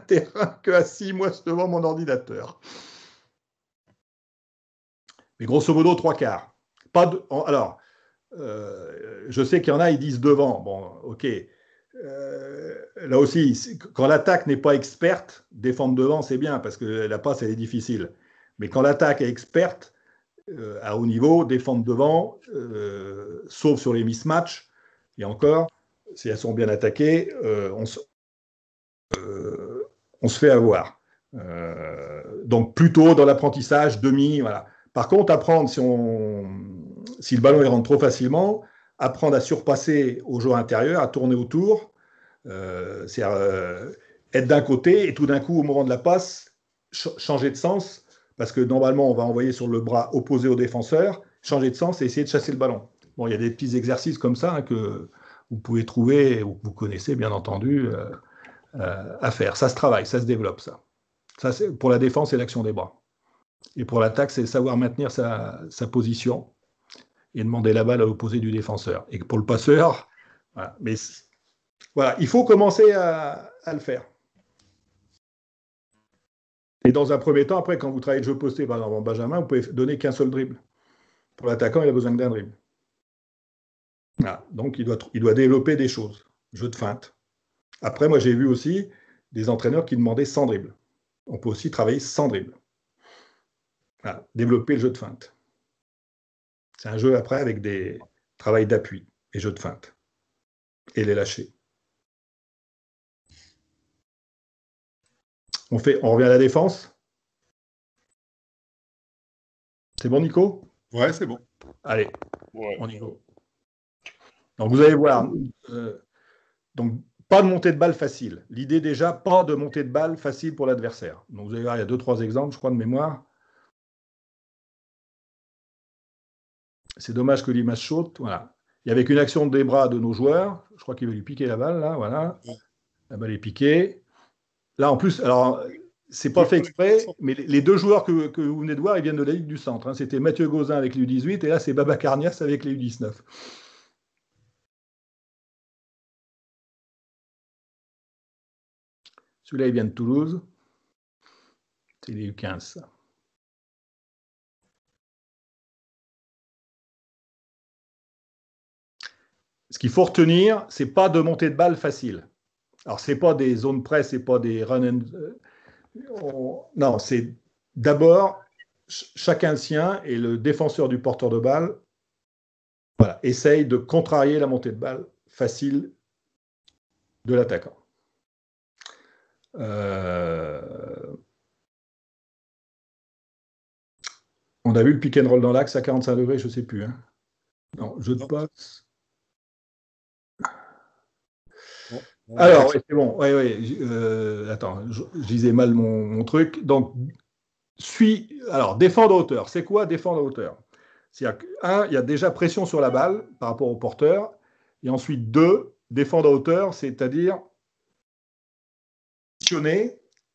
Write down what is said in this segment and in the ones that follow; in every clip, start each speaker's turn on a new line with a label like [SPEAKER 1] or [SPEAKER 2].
[SPEAKER 1] terrain qu'assis, moi, devant mon ordinateur. Mais grosso modo, 3/4. Alors, je sais qu'il y en a, ils disent devant. Bon, ok. Là aussi, quand l'attaque n'est pas experte, défendre devant, c'est bien, parce que la passe, elle est difficile. Mais quand l'attaque est experte, à haut niveau, défendre devant, sauf sur les mismatchs, et encore, si elles sont bien attaquées, on se fait avoir. Donc plutôt dans l'apprentissage, demi, voilà. Par contre, apprendre, si le ballon il rentre trop facilement, apprendre à surpasser au jeu intérieur, à tourner autour, c'est-à-dire être d'un côté et tout d'un coup, au moment de la passe, changer de sens, parce que normalement, on va envoyer sur le bras opposé au défenseur, changer de sens et essayer de chasser le ballon. Bon, il y a des petits exercices comme ça que vous pouvez trouver, ou que vous connaissez bien entendu, à faire. Ça se travaille, ça se développe, ça. Ça, pour la défense, c'est l'action des bras. Et pour l'attaque, c'est savoir maintenir sa position et demander la balle à l'opposé du défenseur. Et pour le passeur, voilà. Mais voilà, il faut commencer à le faire. Et dans un premier temps, après, quand vous travaillez le jeu posté, par exemple en Benjamin, vous pouvez donner qu'un seul dribble. Pour l'attaquant, il a besoin d'un dribble. Voilà. Donc, il doit développer des choses. Jeu de feinte. Après, moi, j'ai vu aussi des entraîneurs qui demandaient sans dribble. On peut aussi travailler sans dribble. Voilà. Développer le jeu de feinte. C'est un jeu après avec des travails d'appui et jeu de feinte. Et les lâcher. On revient à la défense. C'est bon, Nico?
[SPEAKER 2] Ouais, c'est bon.
[SPEAKER 1] Allez, ouais. On y va. Donc, vous allez voir. Donc, pas de montée de balle facile. L'idée déjà, pas de montée de balle facile pour l'adversaire. Donc, vous allez voir, il y a 2-3 exemples, je crois, de mémoire. C'est dommage que l'image saute. Voilà. Il y avait une action des bras de nos joueurs. Je crois qu'il veut lui piquer la balle, là. Voilà. La balle est piquée. Là, en plus, alors, c'est pas fait exprès, mais les deux joueurs que vous venez de voir, ils viennent de la Ligue du Centre. Hein. C'était Mathieu Gauzin avec les U18 et là, c'est Baba Carnias avec les U19. Celui-là, il vient de Toulouse. C'est les U15, ça. Ce qu'il faut retenir, c'est pas de montée de balle facile. Alors, c'est pas des zones press, c'est pas des run and... Non, c'est d'abord chacun le sien et le défenseur du porteur de balle essaye de contrarier la montée de balle facile de l'attaquant. On a vu le pick and roll dans l'axe à 45 degrés, je ne sais plus. Hein. Non, jeu de passe. Alors, ouais, c'est bon. Attends, je disais mal mon truc. Donc, défendre à hauteur. C'est quoi défendre à hauteur? C'est-à-dire que, il y a déjà pression sur la balle par rapport au porteur. Et ensuite, 2, défendre à hauteur, c'est-à-dire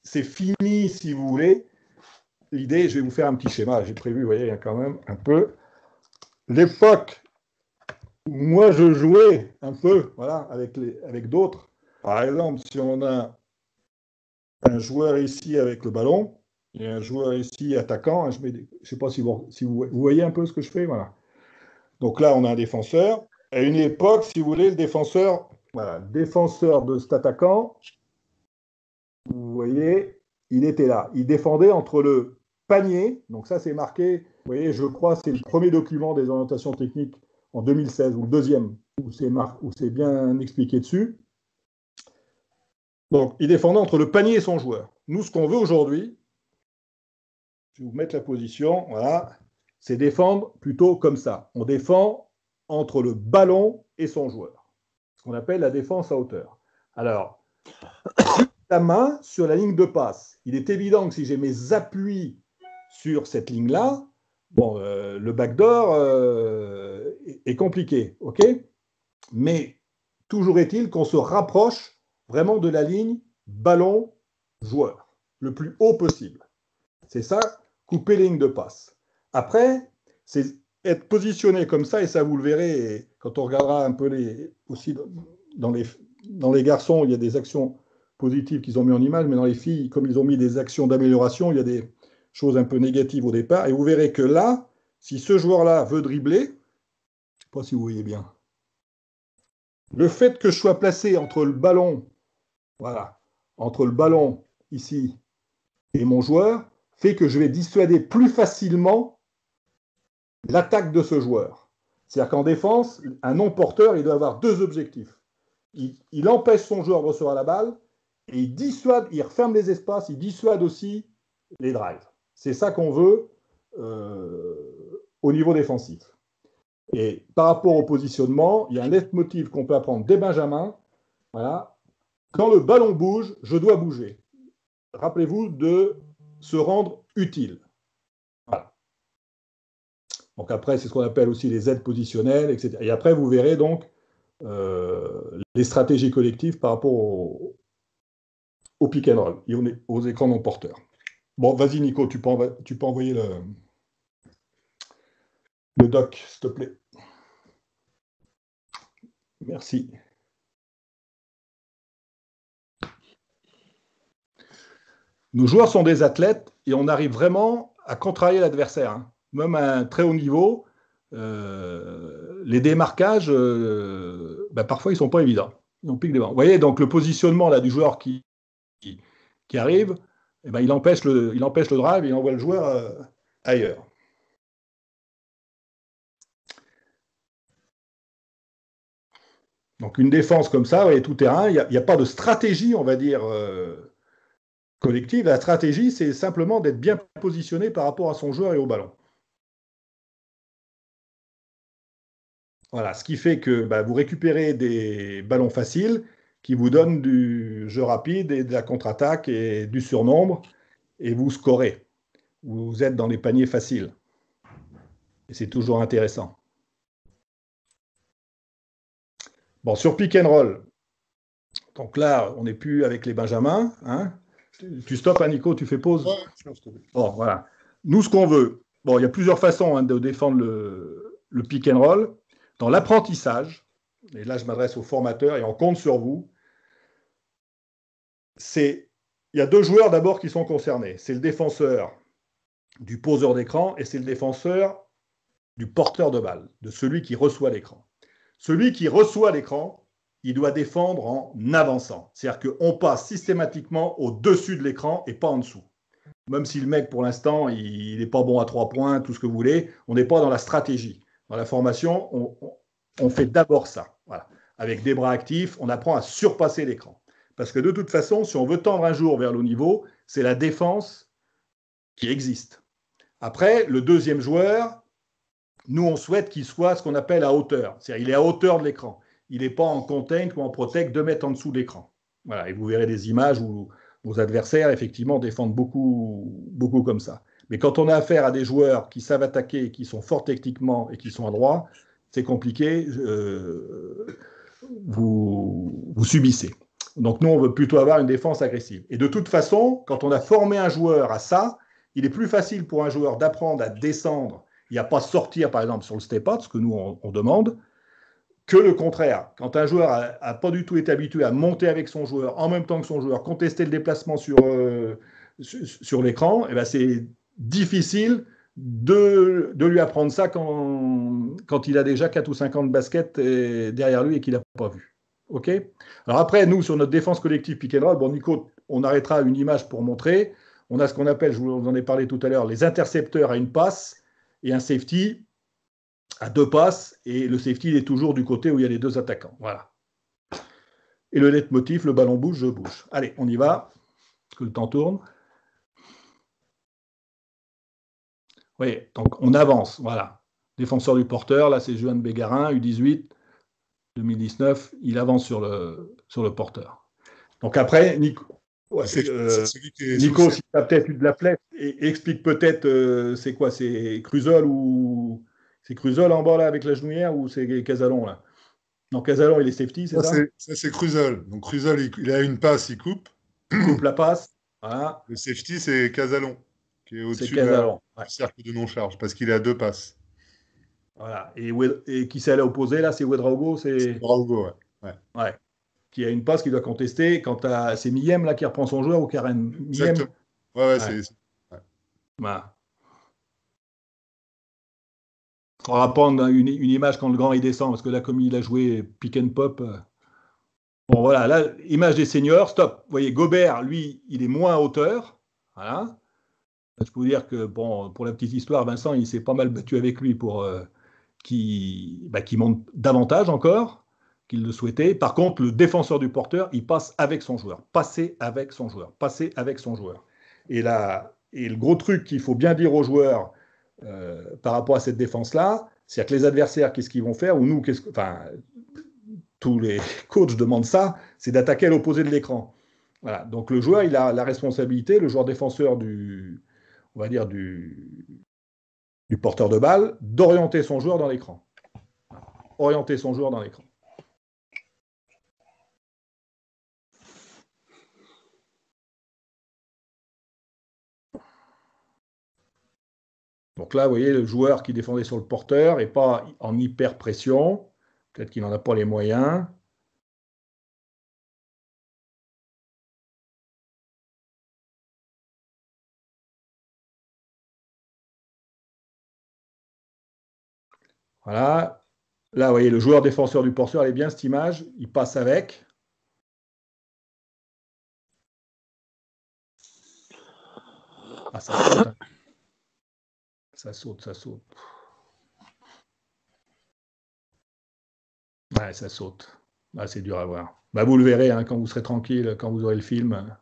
[SPEAKER 1] c'est fini, si vous voulez. L'idée, je vais vous faire un petit schéma. J'ai prévu, vous voyez, il y a quand même un peu. L'époque où moi, je jouais un peu, voilà, avec d'autres. Par exemple, si on a un joueur ici avec le ballon et un joueur ici attaquant, je ne sais pas si vous voyez un peu ce que je fais, voilà. Donc là, on a un défenseur. À une époque, si vous voulez, le défenseur de cet attaquant, vous voyez, il était là. Il défendait entre le panier, donc ça c'est marqué, vous voyez, je crois c'est le premier document des orientations techniques en 2016, ou le deuxième, où c'est bien expliqué dessus. Donc, il défendait entre le panier et son joueur. Nous, ce qu'on veut aujourd'hui, je vais vous mettre la position, voilà, c'est défendre plutôt comme ça. On défend entre le ballon et son joueur. Ce qu'on appelle la défense à hauteur. Alors, la main sur la ligne de passe. Il est évident que si j'ai mes appuis sur cette ligne-là, le backdoor est compliqué, ok? Mais toujours est-il qu'on se rapproche vraiment de la ligne ballon-joueur, le plus haut possible. C'est ça, couper les lignes de passe. Après, c'est être positionné comme ça, et ça vous le verrez, et quand on regardera un peu aussi dans les garçons, il y a des actions positives qu'ils ont mis en image, mais dans les filles, comme ils ont mis des actions d'amélioration, il y a des choses un peu négatives au départ. Et vous verrez que là, si ce joueur-là veut dribbler, je ne sais pas si vous voyez bien, le fait que je sois placé entre le ballon, voilà, entre le ballon ici et mon joueur, fait que je vais dissuader plus facilement l'attaque de ce joueur. C'est-à-dire qu'en défense, un non-porteur, il doit avoir deux objectifs. Il empêche son joueur de recevoir la balle et il dissuade, il referme les espaces, il dissuade aussi les drives. C'est ça qu'on veut au niveau défensif. Et par rapport au positionnement, il y a un leitmotiv qu'on peut apprendre dès Benjamin. Voilà. Quand le ballon bouge, je dois bouger. Rappelez-vous de se rendre utile. Voilà. Donc après, c'est ce qu'on appelle aussi les aides positionnelles, etc. Et après, vous verrez donc les stratégies collectives par rapport au pick and roll et aux écrans non porteurs. Bon, vas-y Nico, tu peux envoyer le doc, s'il te plaît. Merci. Nos joueurs sont des athlètes et on arrive vraiment à contrarier l'adversaire. Hein. Même à un très haut niveau, les démarquages, parfois, ils ne sont pas évidents. Ils pique des bancs. Vous voyez, donc le positionnement là, du joueur qui arrive, il empêche le drive et il envoie le joueur ailleurs. Donc une défense comme ça, tout terrain, il n'y a pas de stratégie, on va dire, collective. La stratégie, c'est simplement d'être bien positionné par rapport à son joueur et au ballon. Voilà, ce qui fait que vous récupérez des ballons faciles qui vous donnent du jeu rapide et de la contre-attaque et du surnombre, et vous scorez. Vous êtes dans les paniers faciles. Et c'est toujours intéressant. Bon, sur pick and roll, donc là, on n'est plus avec les Benjamins. Hein. Tu stoppes, hein, Nico, tu fais pause.
[SPEAKER 2] Ouais.
[SPEAKER 1] Bon, voilà. Nous, ce qu'on veut, il y a plusieurs façons de défendre le pick and roll. Dans l'apprentissage, et là, je m'adresse aux formateurs et on compte sur vous, il y a deux joueurs d'abord qui sont concernés. C'est le défenseur du poseur d'écran et c'est le défenseur du porteur de balle, de celui qui reçoit l'écran. Celui qui reçoit l'écran, il doit défendre en avançant. C'est-à-dire qu'on passe systématiquement au-dessus de l'écran et pas en dessous. Même si le mec, pour l'instant, il n'est pas bon à 3 points, tout ce que vous voulez, on n'est pas dans la stratégie. Dans la formation, on fait d'abord ça. Voilà. Avec des bras actifs, on apprend à surpasser l'écran. Parce que de toute façon, si on veut tendre un jour vers le haut niveau, c'est la défense qui existe. Après, le deuxième joueur, nous, on souhaite qu'il soit ce qu'on appelle à hauteur. C'est-à-dire qu'il est à hauteur de l'écran. Il n'est pas en contain ou en protect 2 mètres en dessous de l'écran. Voilà. Et vous verrez des images où nos adversaires, effectivement, défendent beaucoup, beaucoup comme ça. Mais quand on a affaire à des joueurs qui savent attaquer, qui sont forts techniquement et qui sont à droit, c'est compliqué. Vous subissez. Donc nous, on veut plutôt avoir une défense agressive. Et de toute façon, quand on a formé un joueur à ça, il est plus facile pour un joueur d'apprendre à descendre et à ne pas sortir, par exemple, sur le step-out, ce que nous, on demande, que le contraire. Quand un joueur n'a pas du tout été habitué à monter avec son joueur, en même temps que son joueur, contester le déplacement sur l'écran, c'est difficile de lui apprendre ça quand il a déjà 4 ou 50 baskets derrière lui et qu'il n'a pas vu. OK ? Alors après, nous, sur notre défense collective pick and roll, Nico, on arrêtera une image pour montrer. On a ce qu'on appelle, je vous en ai parlé tout à l'heure, les intercepteurs à une passe et un safety à 2 passes. Et le safety, il est toujours du côté où il y a les 2 attaquants. Voilà. Et le leitmotiv, le ballon bouge, je bouge. Allez, on y va, parce que le temps tourne. Oui, donc on avance, voilà. Défenseur du porteur, là c'est Johan Bégarin, U18, 2019, il avance sur le porteur. Donc après, Nico, Nico si tu as peut-être eu de la flèche, explique peut-être, c'est quoi, c'est Cruzol ou... C'est Cruzol en bas là avec la genouillère ou c'est Casalon là? Non, Casalon il est safety, c'est ça?
[SPEAKER 2] Ça c'est Cruzol. Donc Cruzol, il a une passe, il coupe.
[SPEAKER 1] Il coupe la passe, voilà.
[SPEAKER 2] Le safety c'est Casalon, qui est au-dessus du cercle de non-charge, parce qu'il a 2 passes.
[SPEAKER 1] Voilà. Et qui c'est à l'opposé là? C'est Ouedraogo, c'est
[SPEAKER 2] Ouedraogo, ouais.
[SPEAKER 1] Ouais. qui a une passe qu'il doit contester quand c'est Miem là qui reprend son joueur ou Karen.
[SPEAKER 2] Exactement. Ouais. C'est... Ouais.
[SPEAKER 1] Voilà. On va prendre une image quand le grand il descend, parce que là, comme il a joué pick and pop. Bon, voilà, là, image des seniors, stop. Vous voyez, Gobert, lui, il est moins à hauteur. Voilà. Je peux vous dire que, bon, pour la petite histoire, Vincent, il s'est pas mal battu avec lui pour qu'il monte davantage encore qu'il le souhaitait. Par contre, le défenseur du porteur, il passe avec son joueur. Passer avec son joueur. Passer avec son joueur. Et le gros truc qu'il faut bien dire aux joueurs par rapport à cette défense-là, c'est que les adversaires, qu'est-ce qu'ils vont faire, ou nous, tous les coachs demandent ça, c'est d'attaquer à l'opposé de l'écran. Voilà. Donc le joueur, il a la responsabilité, le joueur défenseur du porteur de balle, d'orienter son joueur dans l'écran. Orienter son joueur dans l'écran. Donc là, vous voyez, le joueur qui défendait sur le porteur n'est pas en hyper pression. Peut-être qu'il n'en a pas les moyens. Voilà. Là, vous voyez, le joueur défenseur du porteur, elle est bien cette image. Il passe avec. Ah, ça saute. Hein. Ça saute. Ouais, ça saute. Ah, c'est dur à voir. Bah, vous le verrez hein, quand vous serez tranquille, quand vous aurez le film.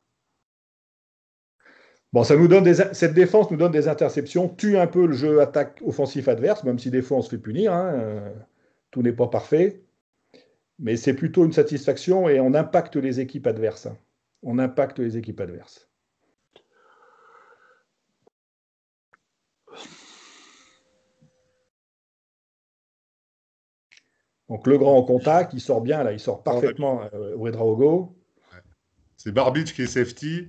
[SPEAKER 1] Bon, cette défense nous donne des interceptions, tue un peu le jeu attaque offensif adverse, même si des fois on se fait punir. Hein, tout n'est pas parfait. Mais c'est plutôt une satisfaction et on impacte les équipes adverses. On impacte les équipes adverses. Donc le grand en contact, il sort bien là, il sort parfaitement Ouedraogo.
[SPEAKER 2] C'est Barbic qui est safety,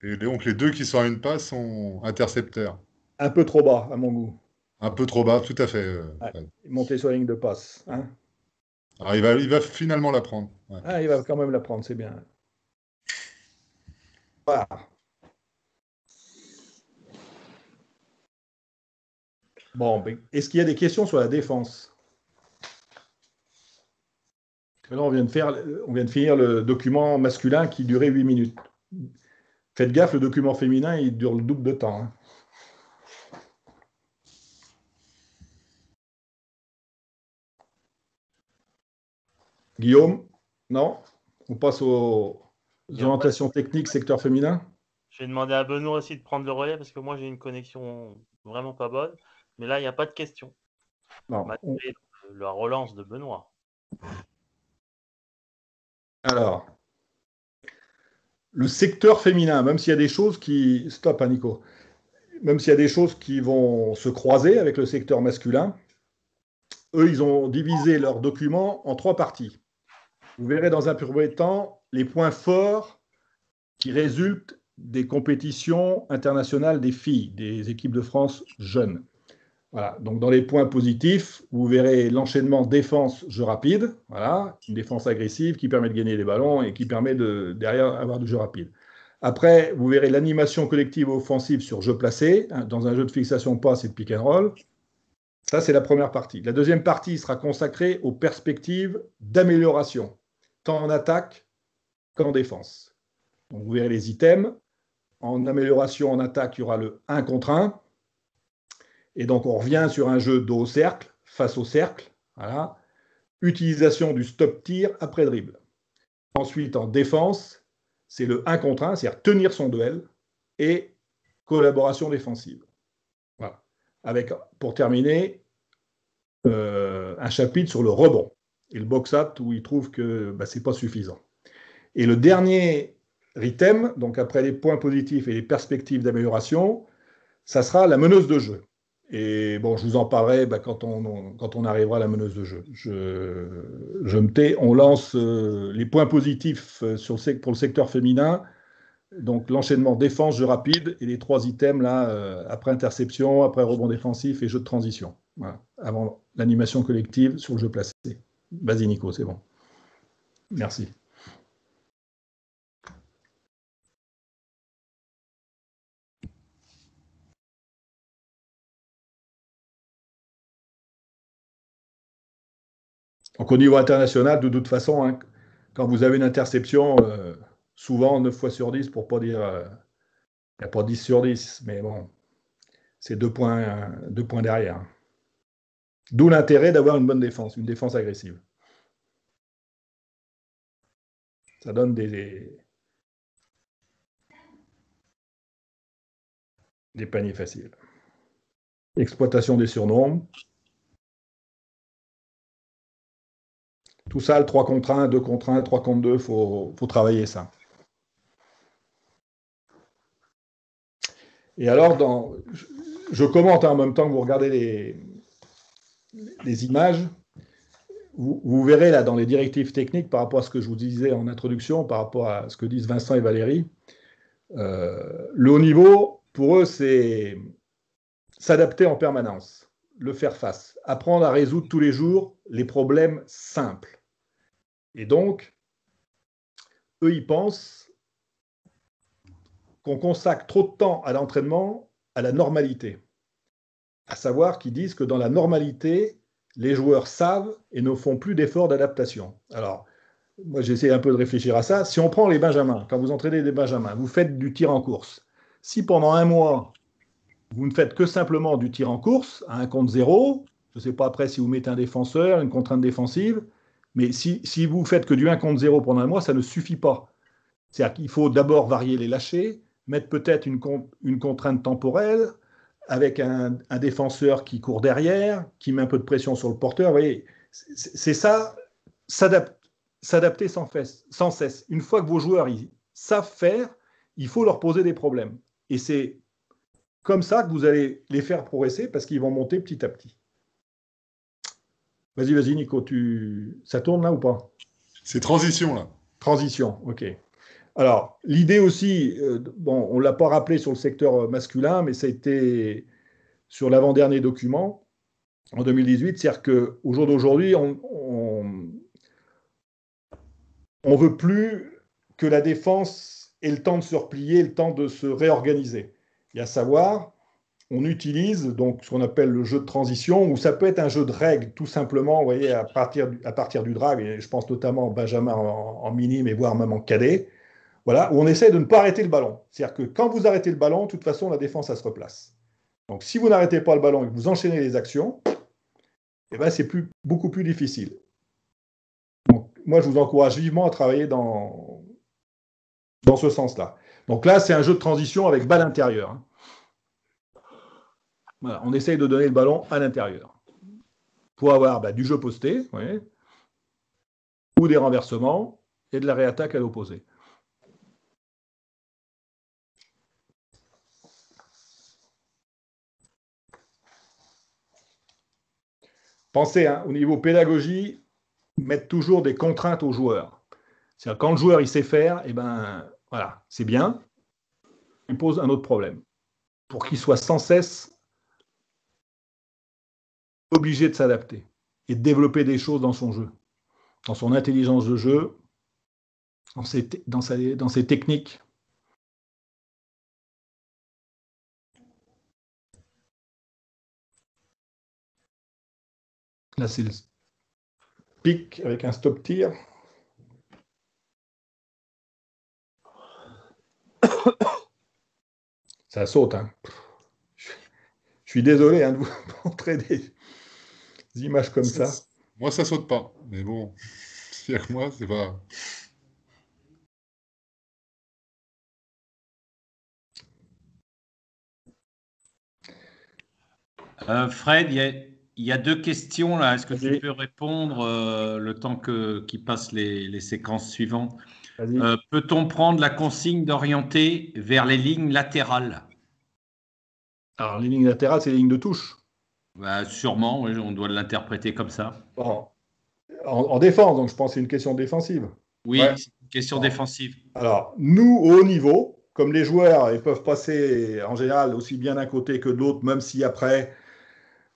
[SPEAKER 2] et donc les deux qui sont à une passe sont intercepteurs.
[SPEAKER 1] Un peu trop bas à mon goût.
[SPEAKER 2] Un peu trop bas, tout à fait.
[SPEAKER 1] Monter sur la ligne de passe. Hein.
[SPEAKER 2] Alors il va finalement la prendre. Ouais.
[SPEAKER 1] Ah, il va quand même la prendre, c'est bien. Voilà. Bon, est-ce qu'il y a des questions sur la défense? Là, on vient de finir le document masculin qui durait 8 minutes. Faites gaffe, le document féminin, il dure le double de temps. Hein. Guillaume? Non? On passe aux orientations techniques secteur féminin?
[SPEAKER 3] Je vais demander à Benoît aussi de prendre le relais parce que moi, j'ai une connexion vraiment pas bonne. Mais là, il n'y a pas de question. Malgré la relance de Benoît.
[SPEAKER 1] Alors, le secteur féminin, même s'il y a des choses qui... Stop, hein, Nico. Même s'il y a des choses qui vont se croiser avec le secteur masculin, eux, ils ont divisé leur document en 3 parties. Vous verrez dans un premier temps les points forts qui résultent des compétitions internationales des filles, des équipes de France jeunes. Voilà. Donc, dans les points positifs, vous verrez l'enchaînement défense-jeu rapide. Voilà. Une défense agressive qui permet de gagner les ballons et qui permet de, derrière, avoir du jeu rapide. Après, vous verrez l'animation collective offensive sur jeu placé, hein, dans un jeu de fixation passe et de pick and roll. Ça, c'est la première partie. La deuxième partie sera consacrée aux perspectives d'amélioration, tant en attaque qu'en défense. Donc, vous verrez les items. En amélioration en attaque, il y aura le 1 contre 1. Et donc, on revient sur un jeu dos au cercle, face au cercle. Voilà. Utilisation du stop tir après dribble. Ensuite, en défense, c'est le 1 contre 1, c'est-à-dire tenir son duel et collaboration défensive. Voilà. Avec, pour terminer, un chapitre sur le rebond et le box-out où il trouve que ce n'est pas suffisant. Et le dernier item, donc après les points positifs et les perspectives d'amélioration, ça sera la meneuse de jeu. Et bon, je vous en parlerai quand on arrivera à la meneuse de jeu. Je me tais. On lance les points positifs pour le secteur féminin. Donc l'enchaînement défense, jeu rapide, et les 3 items là, après interception, après rebond défensif et jeu de transition. Voilà. Avant l'animation collective sur le jeu placé. Vas-y Nico, c'est bon. Merci. Donc, au niveau international, de toute façon, hein, quand vous avez une interception, souvent 9 fois sur 10, pour ne pas dire, il n'y a pas 10 sur 10, mais bon, c'est 2 points derrière. D'où l'intérêt d'avoir une bonne défense, une défense agressive. Ça donne des paniers faciles. Exploitation des surnombres. Tout ça, le 3 contre 1, 2 contre 1, 3 contre 2, il faut travailler ça. Et alors, je commente en même temps que vous regardez les images. Vous verrez là dans les directives techniques par rapport à ce que je vous disais en introduction, par rapport à ce que disent Vincent et Valérie. Le haut niveau, pour eux, c'est s'adapter en permanence, le faire face, apprendre à résoudre tous les jours les problèmes simples. Et donc, eux, ils pensent qu'on consacre trop de temps à l'entraînement, à la normalité. À savoir qu'ils disent que dans la normalité, les joueurs savent et ne font plus d'efforts d'adaptation. Alors, moi, j'essaie un peu de réfléchir à ça. Si on prend les benjamins, quand vous entraînez des benjamins, vous faites du tir en course. Si pendant un mois, vous ne faites que simplement du tir en course, à 1 contre 0, je ne sais pas après si vous mettez un défenseur, une contrainte défensive, mais si vous faites que du 1 contre 0 pendant un mois, ça ne suffit pas. C'est-à-dire qu'il faut d'abord varier les lâchers, mettre peut-être une contrainte temporelle, avec un défenseur qui court derrière, qui met un peu de pression sur le porteur. Vous voyez, c'est ça, s'adapter sans cesse. Une fois que vos joueurs ils savent faire, il faut leur poser des problèmes. Et c'est comme ça que vous allez les faire progresser parce qu'ils vont monter petit à petit. Vas-y, Nico, ça tourne là ou pas?
[SPEAKER 2] C'est transition là.
[SPEAKER 1] Transition, ok. Alors, l'idée aussi, bon, on ne l'a pas rappelé sur le secteur masculin, mais ça a été sur l'avant-dernier document, en 2018, c'est-à-dire qu'au jour d'aujourd'hui, on ne veut plus que la défense ait le temps de se replier, le temps de se réorganiser. Et à savoir, on utilise donc ce qu'on appelle le jeu de transition, ou ça peut être un jeu de règles, tout simplement, vous voyez, à partir du drag, et je pense notamment Benjamin en minime et voire même en cadet, voilà, où on essaie de ne pas arrêter le ballon. C'est-à-dire que quand vous arrêtez le ballon, de toute façon, la défense, elle se replace. Donc, si vous n'arrêtez pas le ballon et que vous enchaînez les actions, eh ben, c'est beaucoup plus difficile. Donc, moi, je vous encourage vivement à travailler dans ce sens-là. Donc là, c'est un jeu de transition avec balle intérieure. Hein. Voilà, on essaye de donner le ballon à l'intérieur pour avoir du jeu posté, oui, ou des renversements et de la réattaque à l'opposé. Pensez, hein, au niveau pédagogie, mettre toujours des contraintes aux joueurs. C'est-à-dire quand le joueur il sait faire, eh ben voilà, c'est bien. Il pose un autre problème. Pour qu'il soit sans cesse obligé de s'adapter et de développer des choses dans son jeu, dans son intelligence de jeu, dans ses techniques. Là, c'est le pic avec un stop tir. Ça saute. Hein. Je suis désolé de vous montrer des images comme ça.
[SPEAKER 2] Moi, ça saute pas. Mais bon, s'il y a que moi, c'est pas...
[SPEAKER 4] Fred, il y a 2 questions là. Est-ce que tu peux répondre le temps qu'il passe les séquences suivantes? Peut-on prendre la consigne d'orienter vers les lignes latérales?
[SPEAKER 1] Alors, les lignes latérales, c'est les lignes de touche.
[SPEAKER 4] Sûrement, oui, on doit l'interpréter comme ça.
[SPEAKER 1] Bon. En défense, donc je pense que c'est une question défensive.
[SPEAKER 4] Oui, c'est une question défensive.
[SPEAKER 1] Alors, nous, au haut niveau, comme les joueurs, ils peuvent passer en général aussi bien d'un côté que de l'autre, même si après,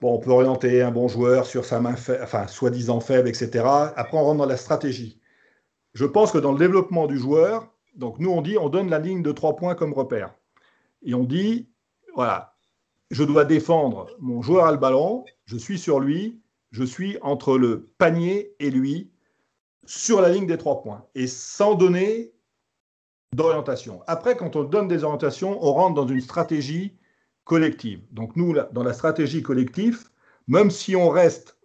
[SPEAKER 1] bon, on peut orienter un bon joueur sur sa main soi-disant faible, etc. Après, on rentre dans la stratégie. Je pense que dans le développement du joueur, donc nous, on donne la ligne de 3 points comme repère. Et on dit, voilà, je dois défendre, mon joueur a le ballon, je suis sur lui, je suis entre le panier et lui sur la ligne des 3 points et sans donner d'orientation. Après, quand on donne des orientations, on rentre dans une stratégie collective. Donc nous, dans la stratégie collective, même si on reste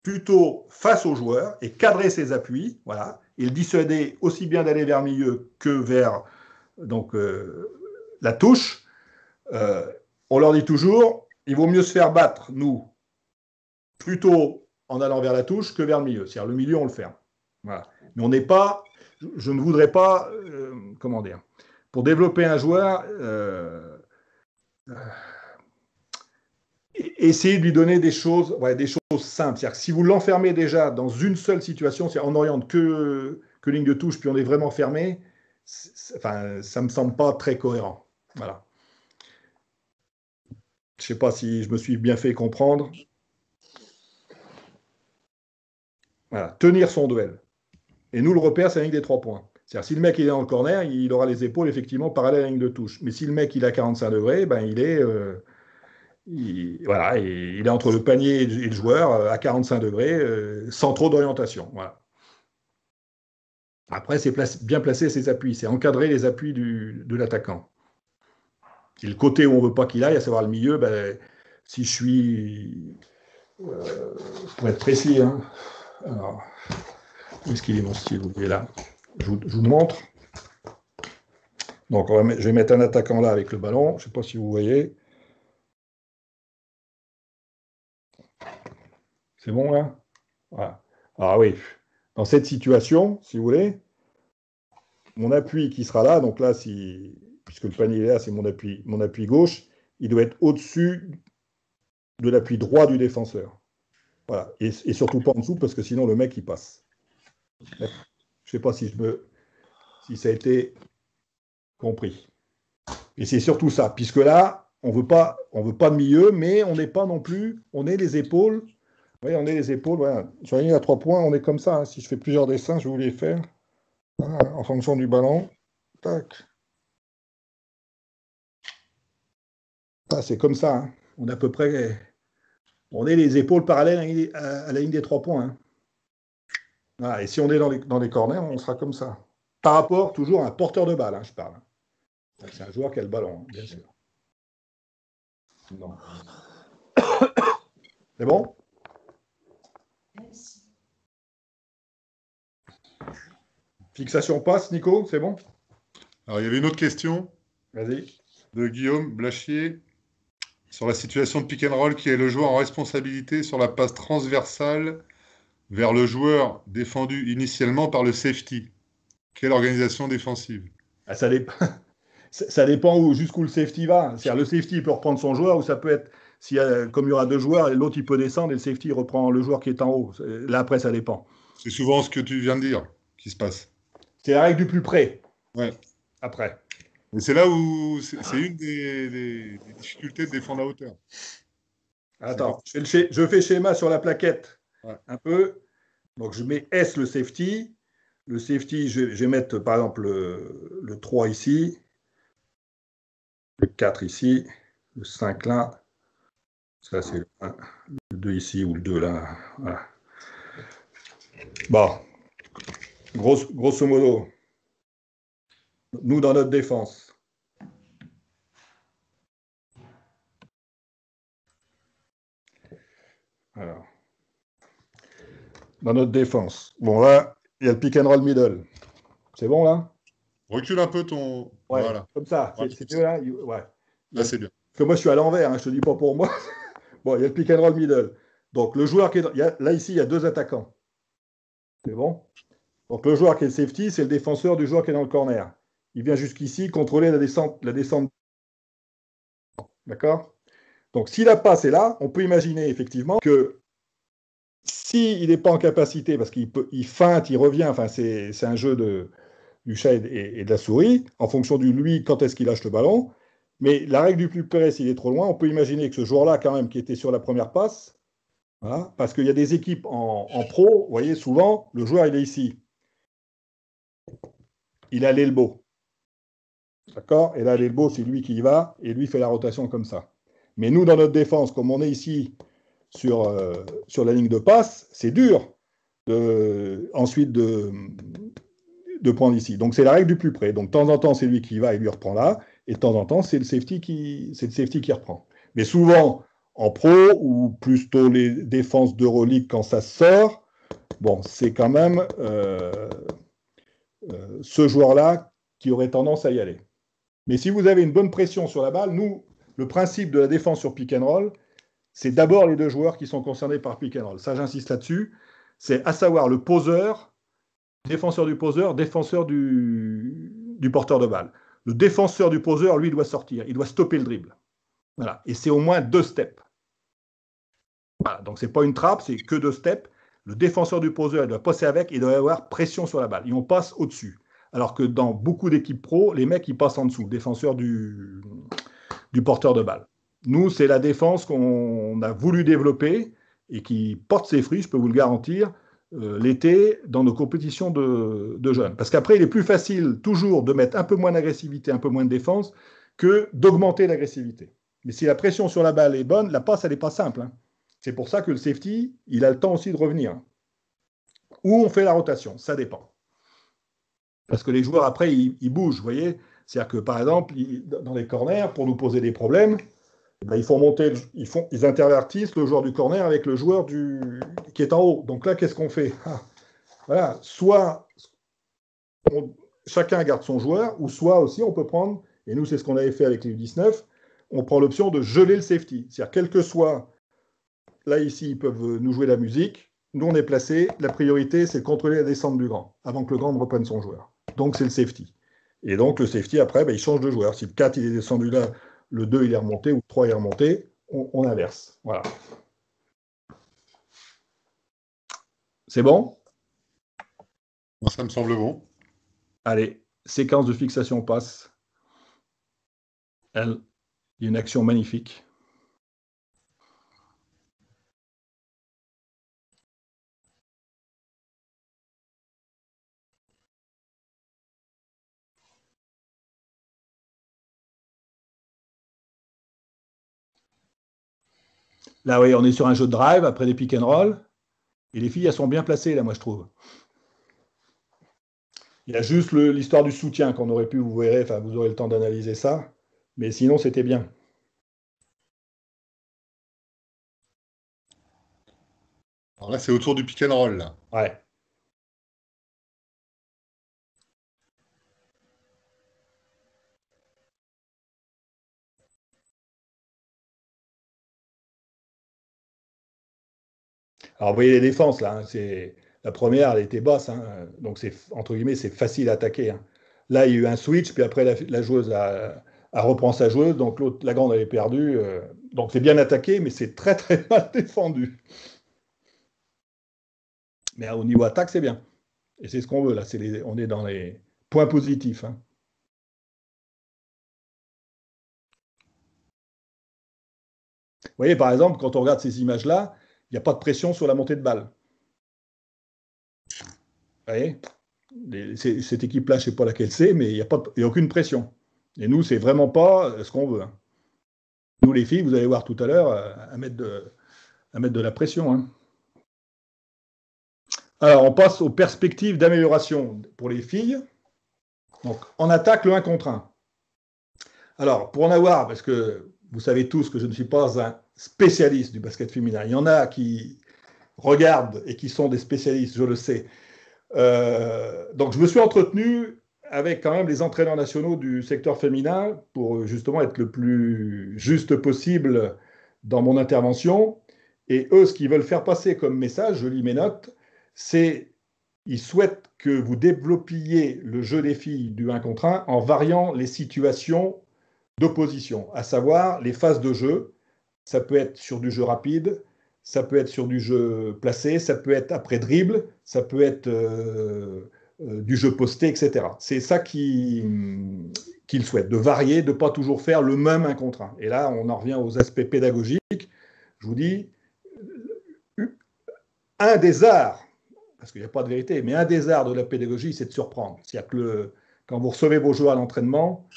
[SPEAKER 1] plutôt face au joueur et cadrer ses appuis, voilà, et le dissuader aussi bien d'aller vers le milieu que vers donc, la touche, on leur dit toujours, il vaut mieux se faire battre, nous, plutôt en allant vers la touche que vers le milieu. C'est-à-dire le milieu, on le ferme. Voilà. Mais on n'est pas, je ne voudrais pas, comment dire, pour développer un joueur, essayer de lui donner des choses simples. C'est-à-dire que si vous l'enfermez déjà dans une seule situation, c'est-à-dire on n'oriente que ligne de touche, puis on est vraiment fermé, ça ne me semble pas très cohérent. Voilà. Je ne sais pas si je me suis bien fait comprendre. Voilà. Tenir son duel. Et nous, le repère, c'est la ligne des 3 points. C'est-à-dire, si le mec il est dans le corner, il aura les épaules effectivement parallèles à la ligne de touche. Mais si le mec il est à 45 degrés, ben, il est entre le panier et le joueur à 45 degrés, sans trop d'orientation. Voilà. Après, c'est bien placer ses appuis, c'est encadrer les appuis de l'attaquant. Et le côté où on ne veut pas qu'il aille, à savoir le milieu, ben, si je suis... pour être précis, hein, alors, où est-ce qu'il est mon style? Il est là. Je vous montre. Donc, je vais mettre un attaquant là avec le ballon. Je ne sais pas si vous voyez. C'est bon, là? Voilà. Ah oui. Dans cette situation, si vous voulez, mon appui qui sera là, donc là, puisque le panier est là, c'est mon appui gauche, il doit être au-dessus de l'appui droit du défenseur. Voilà. Et surtout pas en dessous, parce que sinon, le mec, il passe. Je ne sais pas si ça a été compris. Et c'est surtout ça, puisque là, on veut pas de milieu, mais on n'est pas non plus, on est les épaules. Vous voyez, on est les épaules. Voilà. Sur la ligne à 3 points, on est comme ça. Hein. Si je fais plusieurs dessins, je vais vous les faire. Voilà, en fonction du ballon. Tac. Ah, c'est comme ça. Hein. On est à peu près. On est les épaules parallèles à la ligne des 3 points. Hein. Voilà. Et si on est dans les corners, on sera comme ça. Par rapport toujours à un porteur de balle, hein, je parle. C'est un joueur qui a le ballon, hein, bien sûr. Non. C'est bon? Fixation passe, Nico, c'est bon?
[SPEAKER 2] Alors, il y avait une autre question.
[SPEAKER 1] Vas-y.
[SPEAKER 2] De Guillaume Blachier sur la situation de pick and roll qui est le joueur en responsabilité sur la passe transversale vers le joueur défendu initialement par le safety. Quelle organisation défensive?
[SPEAKER 1] Ça dépend jusqu'où le safety va. C'est-à-dire, le safety peut reprendre son joueur, ou ça peut être, comme il y aura 2 joueurs, l'autre il peut descendre et le safety reprend le joueur qui est en haut. Là, après, ça dépend.
[SPEAKER 2] C'est souvent ce que tu viens de dire qui se passe.
[SPEAKER 1] C'est la règle du plus près.
[SPEAKER 2] Ouais.
[SPEAKER 1] Après.
[SPEAKER 2] Mais c'est là où c'est une des difficultés de défendre la hauteur.
[SPEAKER 1] Attends, je fais schéma sur la plaquette.
[SPEAKER 2] Ouais.
[SPEAKER 1] Un peu. Donc, je mets S le safety. Le safety, je vais mettre par exemple le 3 ici, le 4 ici, le 5 là. Ça, c'est le 1, le 2 ici ou le 2 là. Voilà. Bon, grosso modo, nous dans notre défense. Alors, dans notre défense. Bon, là, il y a le pick and roll middle. C'est bon, là?
[SPEAKER 2] Recule un peu ton...
[SPEAKER 1] Ouais,
[SPEAKER 2] voilà.
[SPEAKER 1] comme ça. C'est mieux, là? Ouais.
[SPEAKER 2] Là, c'est bien.
[SPEAKER 1] Parce que moi, je suis à l'envers, hein, je ne te dis pas pour moi. Bon, il y a le pick and roll middle. Donc, le joueur qui est... Là, ici, il y a 2 attaquants. C'est bon? Donc, le joueur qui est le safety, c'est le défenseur du joueur qui est dans le corner. Il vient jusqu'ici contrôler la descente. D'accord? Donc, si la passe est là, on peut imaginer effectivement que s'il n'est pas en capacité, parce qu'il feinte, il revient, enfin, c'est un jeu du chat et de la souris, en fonction de lui, quand est-ce qu'il lâche le ballon. Mais la règle du plus près, s'il est trop loin, on peut imaginer que ce joueur-là, quand même, qui était sur la première passe, voilà, parce qu'il y a des équipes en pro, vous voyez, souvent, le joueur, il est ici. Il a l'elbow. D'accord? Et là, l'elbow, c'est lui qui y va, et lui fait la rotation comme ça. Mais nous, dans notre défense, comme on est ici, sur la ligne de passe, c'est dur ensuite de prendre ici. Donc c'est la règle du plus près. Donc de temps en temps, c'est lui qui va et lui reprend là, et de temps en temps, c'est le safety qui reprend. Mais souvent, en pro, ou plutôt les défenses d'Euroleague quand ça sort, bon, c'est quand même ce joueur-là qui aurait tendance à y aller. Mais si vous avez une bonne pression sur la balle, nous, le principe de la défense sur pick and roll, c'est d'abord les deux joueurs qui sont concernés par pick and roll. Ça, j'insiste là-dessus. C'est à savoir le poseur, défenseur du poseur, défenseur du porteur de balle. Le défenseur du poseur, lui, doit sortir. Il doit stopper le dribble. Voilà. Et c'est au moins 2 steps. Voilà. Donc, ce n'est pas une trappe, c'est que 2 steps. Le défenseur du poseur, il doit passer avec, il doit avoir pression sur la balle. Et on passe au-dessus. Alors que dans beaucoup d'équipes pro, les mecs, ils passent en dessous, défenseur du porteur de balle. Nous, c'est la défense qu'on a voulu développer et qui porte ses fruits, je peux vous le garantir, l'été dans nos compétitions de jeunes. Parce qu'après, il est plus facile toujours de mettre un peu moins d'agressivité, un peu moins de défense, que d'augmenter l'agressivité. Mais si la pression sur la balle est bonne, la passe, elle n'est pas simple. Hein. C'est pour ça que le safety, il a le temps aussi de revenir. Ou on fait la rotation, ça dépend. Parce que les joueurs, après, ils bougent, vous voyez. C'est-à-dire que, par exemple, dans les corners, pour nous poser des problèmes, ben, ils intervertissent le joueur du corner avec le joueur qui est en haut. Donc là, qu'est-ce qu'on fait? Voilà. Soit chacun garde son joueur, ou soit aussi on peut prendre, et nous c'est ce qu'on avait fait avec les U19, on prend l'option de geler le safety. C'est-à-dire, quel que soit, là ici, ils peuvent nous jouer la musique, nous on est placé, la priorité c'est de contrôler la descente du grand, avant que le grand ne reprenne son joueur. Donc c'est le safety. Et donc le safety, après, ben, il change de joueur. Si le 4 il est descendu là, le 2 il est remonté, ou le 3 il est remonté, on inverse. Voilà. C'est bon?
[SPEAKER 2] Ça me semble bon.
[SPEAKER 1] Allez, séquence de fixation passe. Il y a une action magnifique. Là, oui, on est sur un jeu de drive après des pick and roll. Et les filles, elles sont bien placées, là, moi, je trouve. Il y a juste l'histoire du soutien qu'on aurait pu, vous verrez, enfin, vous aurez le temps d'analyser ça. Mais sinon, c'était bien.
[SPEAKER 2] Alors là, c'est autour du pick and roll, là.
[SPEAKER 1] Ouais. Alors, vous voyez les défenses, là. Hein, la première, elle était basse. Hein, donc, entre guillemets, c'est facile à attaquer. Hein. Là, il y a eu un switch, puis après, la joueuse a reprend sa joueuse. Donc, l'autre, la grande, elle est perdue. Donc, c'est bien attaqué, mais c'est très, très mal défendu. Mais au niveau attaque, c'est bien. Et c'est ce qu'on veut, là. On est dans les points positifs. Hein. Vous voyez, par exemple, quand on regarde ces images-là, il n'y a pas de pression sur la montée de balle. Vous voyez, cette équipe-là, je ne sais pas laquelle c'est, mais il n'y a aucune pression. Et nous, c'est vraiment pas ce qu'on veut. Hein. Nous, les filles, vous allez voir tout à l'heure, à mettre de la pression. Hein. Alors, on passe aux perspectives d'amélioration pour les filles. Donc, en attaque, le 1 contre 1. Alors, pour en avoir, parce que vous savez tous que je ne suis pas un spécialiste du basket féminin. Il y en a qui regardent et qui sont des spécialistes, je le sais. Donc, je me suis entretenu avec quand même les entraîneurs nationaux du secteur féminin pour justement être le plus juste possible dans mon intervention. Et eux, ce qu'ils veulent faire passer comme message, je lis mes notes, c'est ils souhaitent que vous développiez le jeu des filles du 1 contre 1 en variant les situations d'opposition, à savoir les phases de jeu. Ça peut être sur du jeu rapide, ça peut être sur du jeu placé, ça peut être après dribble, ça peut être du jeu posté, etc. C'est ça qu'ils souhaitent, de varier, de ne pas toujours faire le même 1 contre 1. Et là, on en revient aux aspects pédagogiques. Je vous dis, un des arts, parce qu'il n'y a pas de vérité, mais un des arts de la pédagogie, c'est de surprendre. C'est-à-dire que quand vous recevez vos joueurs à l'entraînement,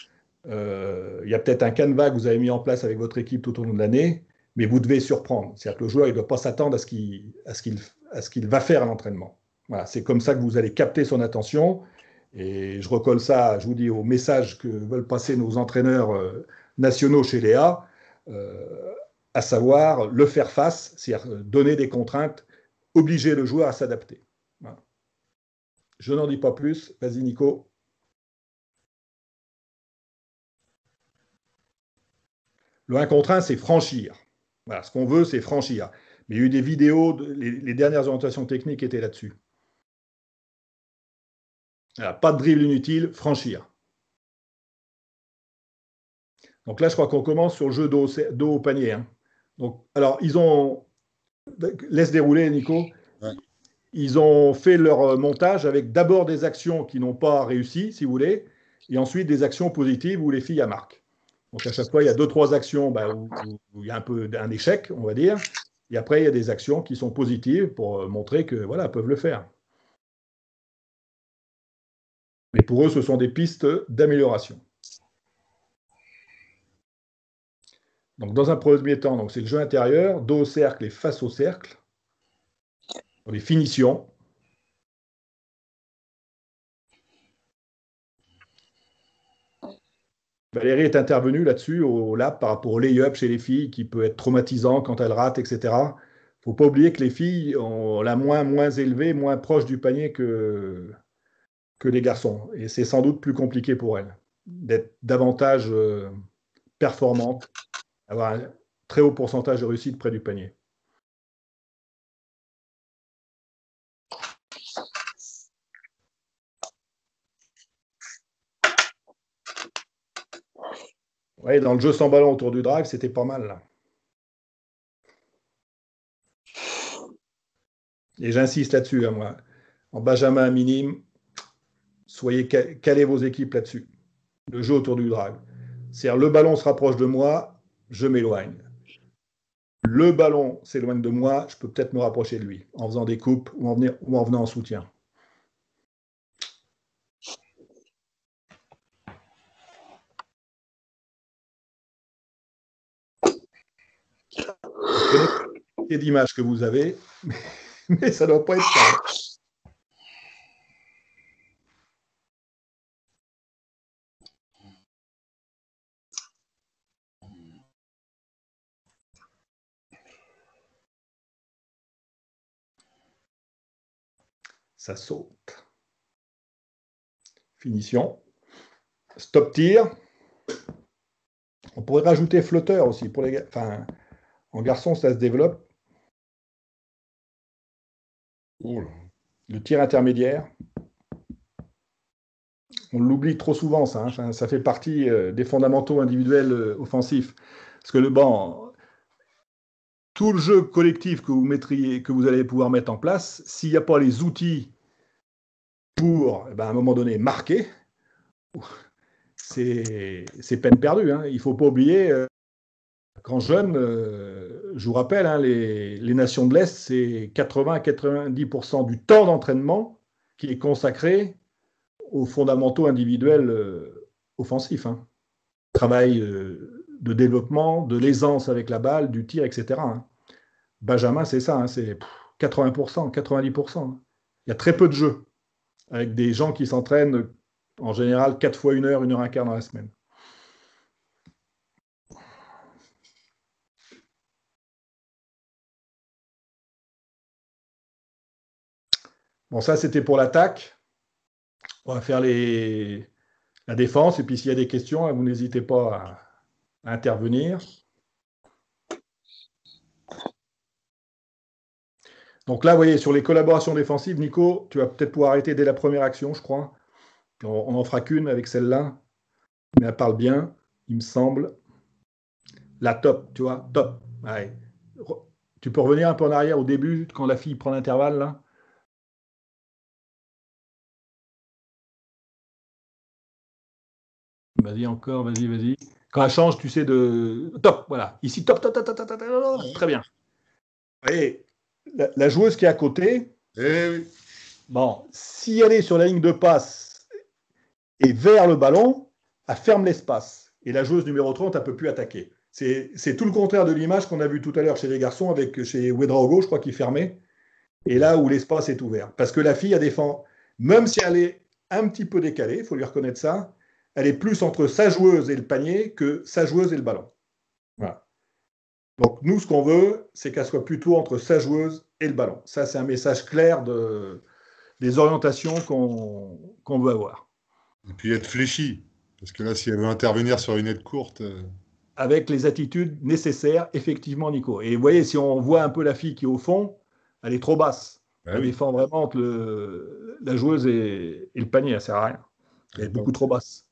[SPEAKER 1] il y a peut-être un canevas que vous avez mis en place avec votre équipe tout au long de l'année, Mais vous devez surprendre. C'est-à-dire que le joueur, il ne doit pas s'attendre à ce qu'il va faire à l'entraînement. Voilà, c'est comme ça que vous allez capter son attention. Et je recolle ça, je vous dis, au message que veulent passer nos entraîneurs nationaux chez Léa, à savoir le faire face, c'est-à-dire donner des contraintes, obliger le joueur à s'adapter. Voilà. Je n'en dis pas plus. Vas-y, Nico. Le 1 contre 1, c'est franchir. Voilà, ce qu'on veut, c'est franchir. Mais il y a eu des vidéos, les dernières orientations techniques étaient là-dessus. Voilà, pas de dribble inutile, franchir. Donc là, je crois qu'on commence sur le jeu dos au panier. Hein. Donc, alors, ils ont... Laisse dérouler, Nico. Ouais. Ils ont fait leur montage avec d'abord des actions qui n'ont pas réussi, si vous voulez, et ensuite des actions positives où les filles marquent. Donc à chaque fois, il y a 2-3 actions où il y a un peu d'un échec, on va dire. Et après, il y a des actions qui sont positives pour montrer que voilà, peuvent le faire. Mais pour eux, ce sont des pistes d'amélioration. Donc dans un premier temps, c'est le jeu intérieur, dos au cercle et face au cercle. Les finitions. Valérie est intervenue là-dessus, au lab, par rapport au lay-up chez les filles, qui peut être traumatisant quand elles ratent, etc. Il ne faut pas oublier que les filles ont la moins élevée, moins proche du panier que les garçons. Et c'est sans doute plus compliqué pour elles d'être davantage performantes, avoir un très haut pourcentage de réussite près du panier. Ouais, dans le jeu sans ballon autour du drive, c'était pas mal, là. Et j'insiste là-dessus, hein, moi. En benjamin minime, soyez calez vos équipes là-dessus. Le jeu autour du drive. C'est-à-dire, le ballon se rapproche de moi, je m'éloigne. Le ballon s'éloigne de moi, je peux peut-être me rapprocher de lui, en faisant des coupes ou en venant en soutien. Et d'images que vous avez, mais ça ne doit pas être ça. Ça saute. Finition. Stop tir. On pourrait rajouter flotteur aussi. Pour les... enfin, en garçon, ça se développe. Oh là. Le tir intermédiaire. On l'oublie trop souvent, ça. Hein. Ça fait partie des fondamentaux individuels offensifs. Parce que tout le jeu collectif que vous allez pouvoir mettre en place, s'il n'y a pas les outils pour, à un moment donné, marquer, c'est peine perdue. Hein. Il ne faut pas oublier, qu'en jeune, je vous rappelle, hein, les nations de l'Est, c'est 80-90% du temps d'entraînement qui est consacré aux fondamentaux individuels offensifs. Hein. Travail de développement, de l'aisance avec la balle, du tir, etc. Hein. Benjamin, c'est ça, hein, c'est 80%, 90%. Hein. Il y a très peu de jeux, avec des gens qui s'entraînent en général 4 fois 1 heure, 1 heure et quart dans la semaine. Bon, ça, c'était pour l'attaque. On va faire la défense, et puis s'il y a des questions, vous n'hésitez pas à intervenir. Donc là, vous voyez, sur les collaborations défensives, Nico, tu vas peut-être pouvoir arrêter dès la première action, je crois. On n'en fera qu'une avec celle-là, mais elle parle bien, il me semble. La top, tu vois, top. Ouais. Tu peux revenir un peu en arrière au début, quand la fille prend l'intervalle, là. Vas-y encore, vas-y. Quand elle change, tu sais, de top, voilà. Ici, top, très bien. Vous voyez, la joueuse qui est à côté, bon, si elle est sur la ligne de passe et vers le ballon, elle ferme l'espace. Et la joueuse numéro 30, elle ne peut plus attaquer. C'est tout le contraire de l'image qu'on a vue tout à l'heure chez les garçons, chez Ouedraogo, je crois qu'il fermait, et là où l'espace est ouvert. Parce que la fille, elle défend, même si elle est un petit peu décalée, il faut lui reconnaître ça, elle est plus entre sa joueuse et le panier que sa joueuse et le ballon. Voilà. Donc nous, ce qu'on veut, c'est qu'elle soit plutôt entre sa joueuse et le ballon. Ça, c'est un message clair des orientations qu'on veut avoir.
[SPEAKER 2] Et puis être fléchi. Parce que là, si elle veut intervenir sur une aide courte...
[SPEAKER 1] Avec les attitudes nécessaires, effectivement, Nico. Et vous voyez, si on voit un peu la fille qui est au fond, elle est trop basse. Elle défend vraiment entre la joueuse et le panier, elle ne sert à rien. Elle est beaucoup trop basse.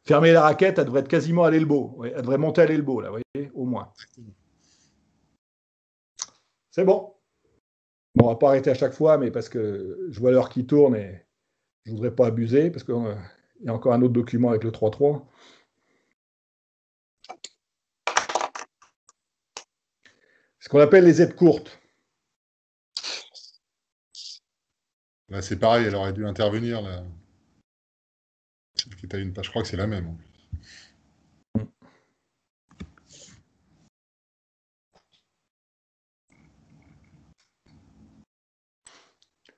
[SPEAKER 1] Fermer la raquette, elle devrait être quasiment à l'elbow. Ouais, elle devrait monter à l'elbow, là, vous voyez, au moins. C'est bon. Bon, on ne va pas arrêter à chaque fois, mais parce que je vois l'heure qui tourne et je ne voudrais pas abuser, parce qu'il y a encore un autre document avec le 3-3. Ce qu'on appelle les aides courtes.
[SPEAKER 2] Là, c'est pareil, elle aurait dû intervenir. Là. Je crois que c'est la même. En plus.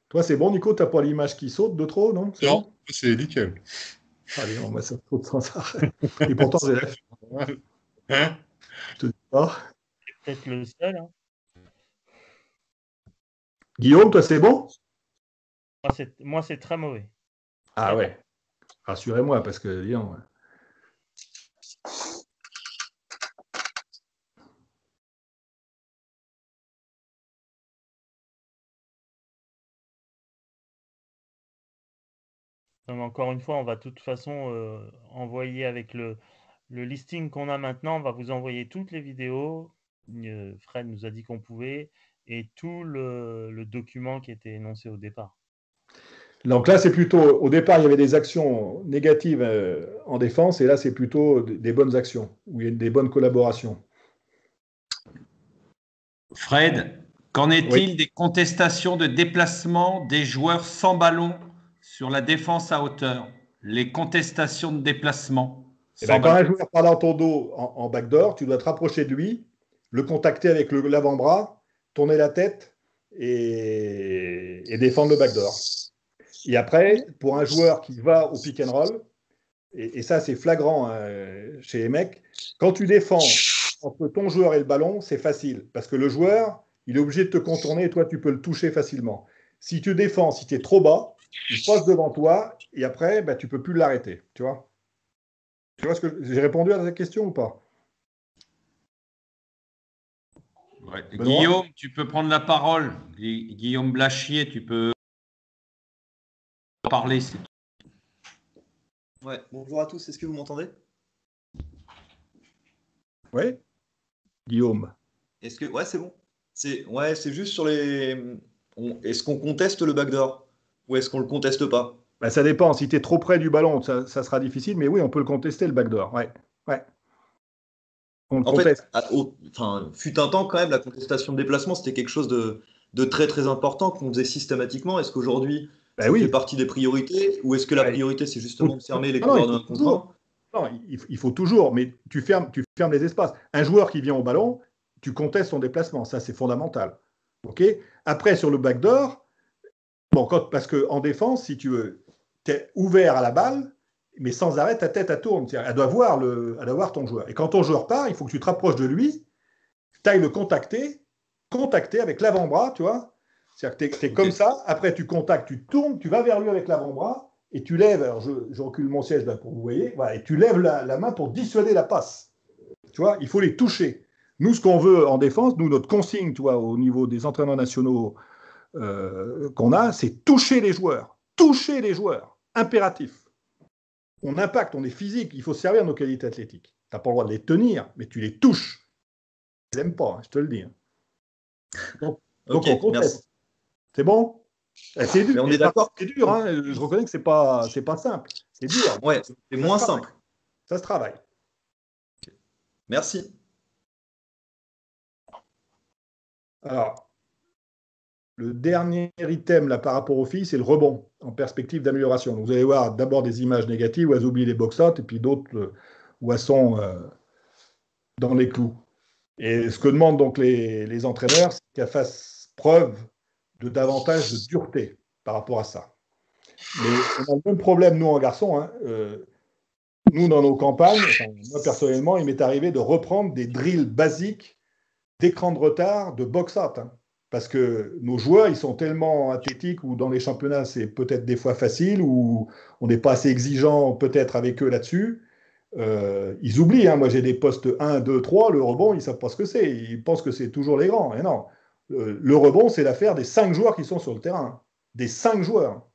[SPEAKER 1] Toi, c'est bon, Nico, tu n'as pas l'image qui saute de trop, non?
[SPEAKER 2] Non, bon, c'est nickel.
[SPEAKER 1] Allez, on va ça saute sans arrêt. Et pourtant, j'ai la
[SPEAKER 2] Hein?
[SPEAKER 1] Je te dis pas.
[SPEAKER 3] C'est peut-être le seul. Hein.
[SPEAKER 1] Guillaume, toi, c'est bon?
[SPEAKER 3] Moi, c'est très mauvais.
[SPEAKER 1] Ah ouais. Rassurez-moi, parce que, disons...
[SPEAKER 3] Donc, encore une fois, on va de toute façon envoyer avec le listing qu'on a maintenant, on va vous envoyer toutes les vidéos. Fred nous a dit qu'on pouvait, et tout le document qui était énoncé au départ.
[SPEAKER 1] Donc là, c'est plutôt, au départ, il y avait des actions négatives en défense, et là, c'est plutôt des bonnes actions, où il y a des bonnes collaborations.
[SPEAKER 4] Fred, qu'en est-il des contestations de déplacement des joueurs sans ballon sur la défense à hauteur? Les contestations de déplacement.
[SPEAKER 1] Quand un joueur part dans ton dos en backdoor, tu dois te rapprocher de lui, le contacter avec l'avant-bras, tourner la tête et défendre le backdoor. Et après, pour un joueur qui va au pick and roll, et ça c'est flagrant chez les mecs, quand tu défends entre ton joueur et le ballon, c'est facile, parce que le joueur, il est obligé de te contourner et toi, tu peux le toucher facilement. Si tu défends, si tu es trop bas, il passe devant toi et après, tu ne peux plus l'arrêter. Tu vois ce que j'ai répondu à ta question ou pas?
[SPEAKER 4] Ouais. Guillaume, tu peux prendre la parole. Guillaume Blachier, tu peux parler.
[SPEAKER 5] Ouais, bonjour à tous, est-ce que vous m'entendez?
[SPEAKER 1] Oui, Guillaume.
[SPEAKER 5] Ouais, c'est bon. C'est juste sur les... Est-ce qu'on conteste le backdoor ou est-ce qu'on le conteste pas?
[SPEAKER 1] Ça dépend. Si tu es trop près du ballon, ça sera difficile, mais oui, on peut le contester, le backdoor. Ouais. On le conteste.
[SPEAKER 5] Fut un temps quand même, la contestation de déplacement, c'était quelque chose de très très important qu'on faisait systématiquement. Est-ce qu'aujourd'hui, ça fait partie des priorités ou est-ce que la priorité, c'est justement de fermer les couloirs d'un contre un?
[SPEAKER 1] Non, il faut toujours, mais tu fermes les espaces. Un joueur qui vient au ballon, tu contestes son déplacement. Ça, c'est fondamental. Okay. Après, sur le backdoor, parce qu'en défense, si tu veux, tu es ouvert à la balle, mais sans arrêt, ta tête, elle tourne. Elle doit voir ton joueur. Et quand ton joueur part, il faut que tu te rapproches de lui, tu ailles le contacter avec l'avant-bras, tu vois. C'est-à-dire que tu es comme ça, après tu contactes, tu tournes, tu vas vers lui avec l'avant-bras, et tu lèves, alors je recule mon siège là pour que vous voyez, voilà, et tu lèves la main pour dissuader la passe. Tu vois, il faut les toucher. Nous, ce qu'on veut en défense, notre consigne, tu vois, au niveau des entraînements nationaux qu'on a, c'est toucher les joueurs. Toucher les joueurs. Impératif. On impacte, on est physique, il faut se servir de nos qualités athlétiques. Tu n'as pas le droit de les tenir, mais tu les touches. Je ne les aime pas, je te le dis. Donc on conteste. C'est bon? C'est dur.
[SPEAKER 5] Mais on est d'accord.
[SPEAKER 1] C'est dur, hein. Je reconnais que c'est pas simple. C'est dur.
[SPEAKER 5] Ouais, c'est moins simple.
[SPEAKER 1] Ça se travaille.
[SPEAKER 5] Merci.
[SPEAKER 1] Alors, le dernier item là, par rapport aux filles, c'est le rebond en perspective d'amélioration. Vous allez voir d'abord des images négatives où elles oublient les box-out et puis d'autres où elles sont dans les clous. Et ce que demandent donc les entraîneurs, c'est qu'elle fasse preuve de davantage de dureté par rapport à ça. Mais on a le même problème, nous, en garçon. Hein. Nous, dans nos campagnes, moi, personnellement, il m'est arrivé de reprendre des drills basiques d'écran de retard, de box-out. Hein. Parce que nos joueurs, ils sont tellement athlétiques, ou dans les championnats, c'est peut-être des fois facile, ou on n'est pas assez exigeant peut-être avec eux là-dessus. Ils oublient. Hein. Moi, j'ai des postes 1, 2, 3. Le rebond, ils ne savent pas ce que c'est. Ils pensent que c'est toujours les grands. Et non. Le rebond, c'est l'affaire des 5 joueurs qui sont sur le terrain. Des 5 joueurs.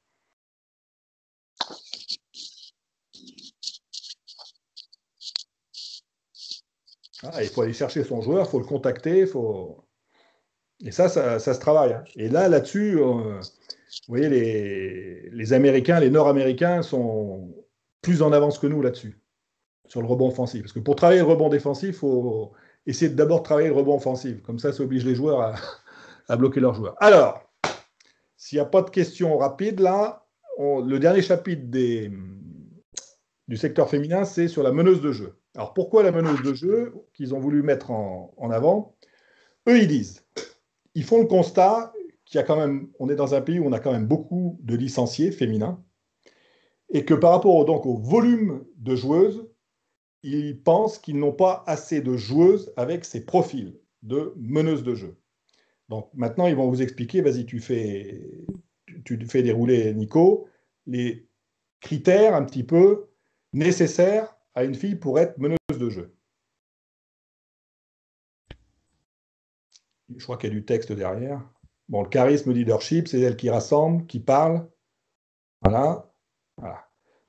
[SPEAKER 1] Ah, il faut aller chercher son joueur, il faut le contacter, et ça se travaille. Hein. Et là-dessus, vous voyez, les Américains, les Nord-Américains sont plus en avance que nous là-dessus, sur le rebond offensif. Parce que pour travailler le rebond défensif, il faut essayer d'abord de travailler le rebond offensif. Comme ça oblige les joueurs à bloquer leurs joueurs. Alors, s'il n'y a pas de questions rapides, là, le dernier chapitre du secteur féminin, c'est sur la meneuse de jeu. Alors, pourquoi la meneuse de jeu qu'ils ont voulu mettre en avant? Eux, ils font le constat qu'il y a quand même, on est dans un pays où on a quand même beaucoup de licenciés féminins, et que par rapport donc au volume de joueuses, ils pensent qu'ils n'ont pas assez de joueuses avec ces profils de meneuses de jeu. Donc maintenant, ils vont vous expliquer, vas-y, tu fais dérouler, Nico, les critères un petit peu nécessaires à une fille pour être meneuse de jeu. Je crois qu'il y a du texte derrière. Bon, le charisme, le leadership, c'est elle qui rassemble, qui parle. Voilà.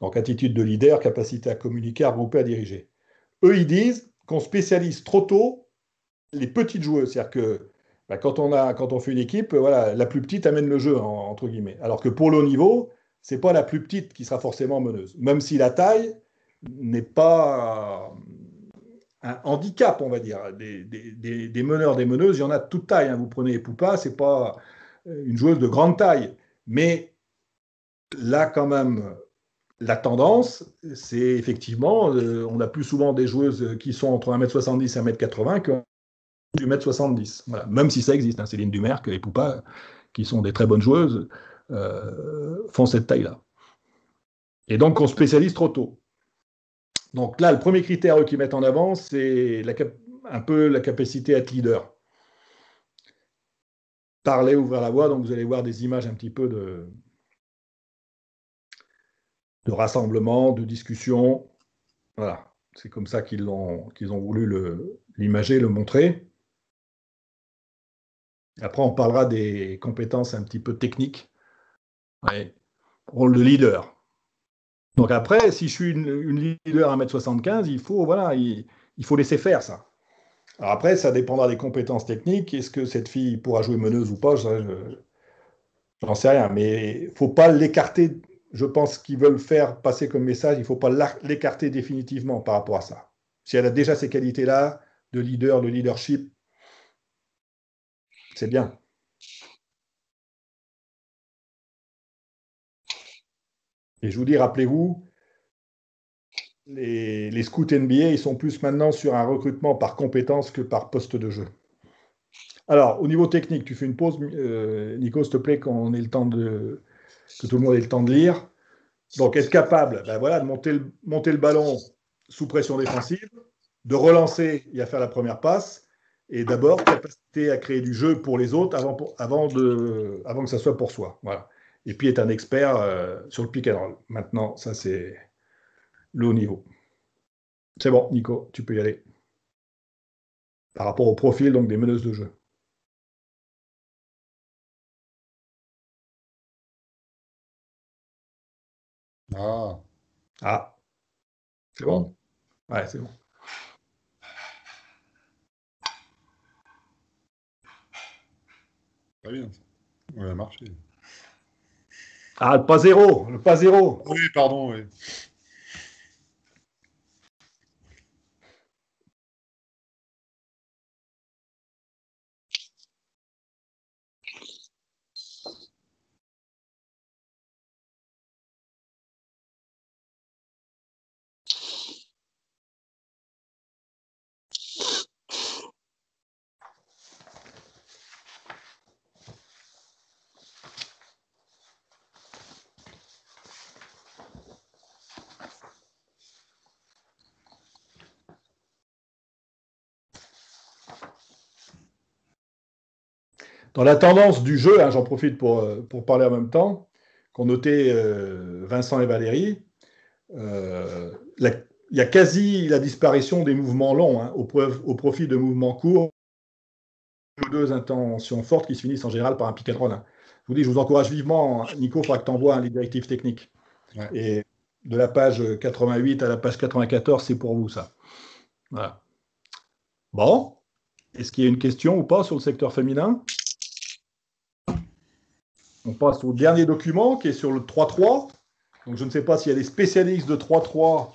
[SPEAKER 1] Donc, attitude de leader, capacité à communiquer, à regrouper, à diriger. Eux, ils disent qu'on spécialise trop tôt les petites joueuses. C'est-à-dire que quand on fait une équipe, voilà, la plus petite amène le jeu, entre guillemets. Alors que pour le haut niveau, ce n'est pas la plus petite qui sera forcément meneuse. Même si la taille n'est pas un handicap, on va dire. Des meneurs, des meneuses, il y en a de toute taille. Hein. Vous prenez Poupa, ce n'est pas une joueuse de grande taille. Mais là, quand même, la tendance, c'est effectivement, on a plus souvent des joueuses qui sont entre 1m70 et 1m80 que du 1m70. Voilà. Même si ça existe, hein, Céline Dumerc et Poupa, qui sont des très bonnes joueuses, font cette taille-là. Et donc, on spécialise trop tôt. Donc là, le premier critère qu'ils mettent en avant, c'est un peu la capacité à être leader. Parler, ouvrir la voie, donc vous allez voir des images un petit peu de rassemblement, de discussion. Voilà, c'est comme ça qu'ils ont voulu l'imager, le montrer. Après, on parlera des compétences un petit peu techniques. Ouais. Rôle de leader. Donc après, si je suis une leader à 1m75, il faut laisser faire ça. Alors après, ça dépendra des compétences techniques. Est-ce que cette fille pourra jouer meneuse ou pas? J'en sais rien. Mais il ne faut pas l'écarter. Je pense qu'ils veulent faire passer comme message, il ne faut pas l'écarter définitivement par rapport à ça. Si elle a déjà ces qualités-là, de leader, de leadership, c'est bien. Et je vous dis, rappelez-vous, les scouts NBA, ils sont plus maintenant sur un recrutement par compétence que par poste de jeu. Alors, au niveau technique, tu fais une pause, Nico, s'il te plaît, que tout le monde ait le temps de lire. Donc, être capable de monter le ballon sous pression défensive, de relancer et à faire la première passe, et d'abord, capacité à créer du jeu pour les autres avant que ça soit pour soi. Voilà. Et puis, être un expert sur le pick and roll. Maintenant, ça, c'est le haut niveau. C'est bon, Nico, tu peux y aller. Par rapport au profil donc, des meneuses de jeu. Ah. C'est bon? Ouais, c'est bon.
[SPEAKER 2] Très bien. Ça a marché.
[SPEAKER 1] Ah, le pas zéro. Le pas zéro.
[SPEAKER 2] Oui, pardon, oui.
[SPEAKER 1] Dans la tendance du jeu, hein, j'en profite pour parler en même temps, qu'ont noté Vincent et Valérie, il y a quasi la disparition des mouvements longs, hein, au profit de mouvements courts, ou deux intentions fortes qui se finissent en général par un pick and roll. Hein. Je vous encourage vivement, Nico, il faudra que tu envoies les directives techniques. Ouais. Et de la page 88 à la page 94, c'est pour vous ça. Voilà. Bon, est-ce qu'il y a une question ou pas sur le secteur féminin? On passe au dernier document qui est sur le 3-3. Donc je ne sais pas s'il y a des spécialistes de 3-3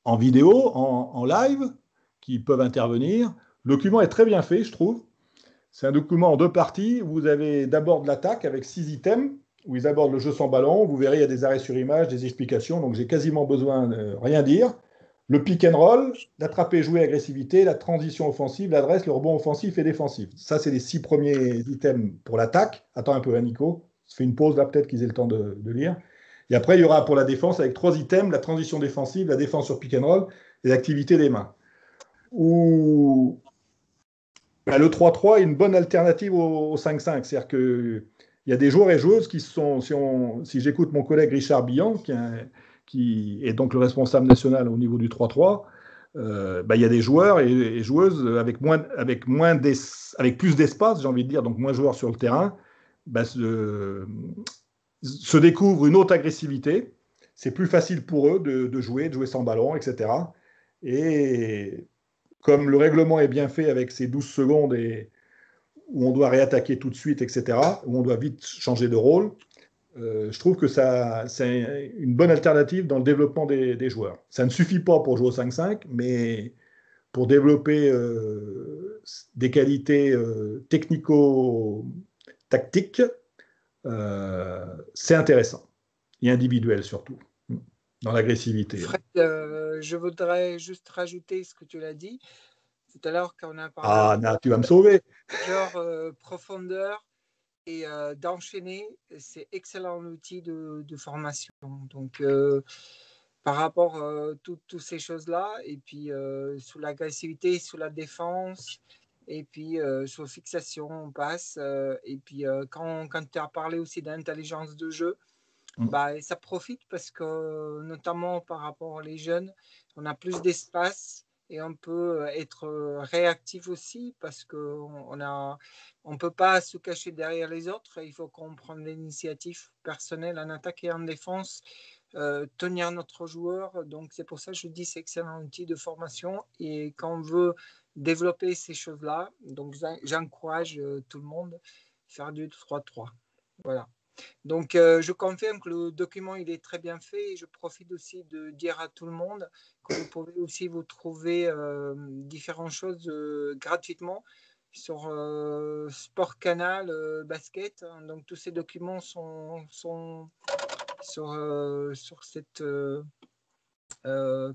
[SPEAKER 1] en vidéo, en live, qui peuvent intervenir. Le document est très bien fait, je trouve. C'est un document en 2 parties. Vous avez d'abord de l'attaque avec 6 items, où ils abordent le jeu sans ballon. Vous verrez, il y a des arrêts sur image, des explications, donc j'ai quasiment besoin de rien dire. Le pick and roll, l'attraper, jouer, agressivité, la transition offensive, l'adresse, le rebond offensif et défensif. Ça, c'est les 6 premiers items pour l'attaque. Attends un peu, hein, Nico. Je fais une pause là, peut-être qu'ils aient le temps de lire. Et après, il y aura pour la défense avec 3 items, la transition défensive, la défense sur pick and roll et l'activité des mains. Ou le 3-3 est une bonne alternative au 5-5. C'est-à-dire qu'il y a des joueurs et joueuses qui sont, si j'écoute mon collègue Richard Billan, qui est donc le responsable national au niveau du 3-3, il y a des joueurs et joueuses avec plus d'espace, j'ai envie de dire, donc moins joueurs sur le terrain, se découvrent une haute agressivité. C'est plus facile pour eux de jouer sans ballon, etc. Et comme le règlement est bien fait avec ces 12 secondes où on doit réattaquer tout de suite, etc., où on doit vite changer de rôle, je trouve que c'est une bonne alternative dans le développement des joueurs. Ça ne suffit pas pour jouer au 5-5, mais pour développer des qualités technico-tactiques, c'est intéressant. Et individuel surtout, dans l'agressivité.
[SPEAKER 6] Fred, je voudrais juste rajouter ce que tu l'as dit. Tout à l'heure, quand on a parlé
[SPEAKER 1] tu vas me sauver.
[SPEAKER 6] Genre profondeur et d'enchaîner, c'est excellent outil de formation. Donc, par rapport à toutes ces choses-là, et puis sous l'agressivité, sous la défense, et puis sur fixation, on passe. Et puis quand tu as parlé aussi d'intelligence de jeu, ça profite parce que, notamment par rapport aux jeunes, on a plus d'espace et on peut être réactif aussi parce qu'on ne peut pas se cacher derrière les autres. Il faut qu'on prenne l'initiative personnelle en attaque et en défense, tenir notre joueur. Donc, c'est pour ça que je dis que c'est un excellent outil de formation. Et quand on veut développer ces choses-là, donc j'encourage tout le monde à faire du 3-3. Voilà. Donc, je confirme que le document, il est très bien fait et je profite aussi de dire à tout le monde que vous pouvez aussi vous trouver différentes choses gratuitement sur Sport Canal Basket. Donc, tous ces documents sont sur cette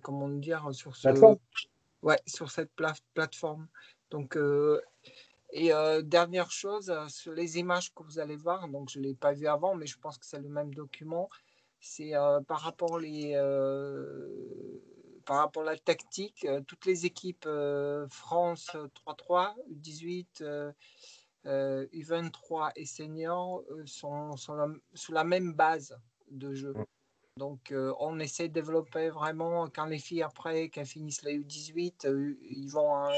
[SPEAKER 6] comment dire, sur cette plateforme. Donc, et dernière chose, sur les images que vous allez voir, donc je ne l'ai pas vu avant, mais je pense que c'est le même document, c'est par rapport à la tactique, toutes les équipes France 3-3, U18, U23 et seniors sont sous la même base de jeu. Donc, on essaie de développer vraiment, quand les filles, après, qu'elles finissent la U18, ils vont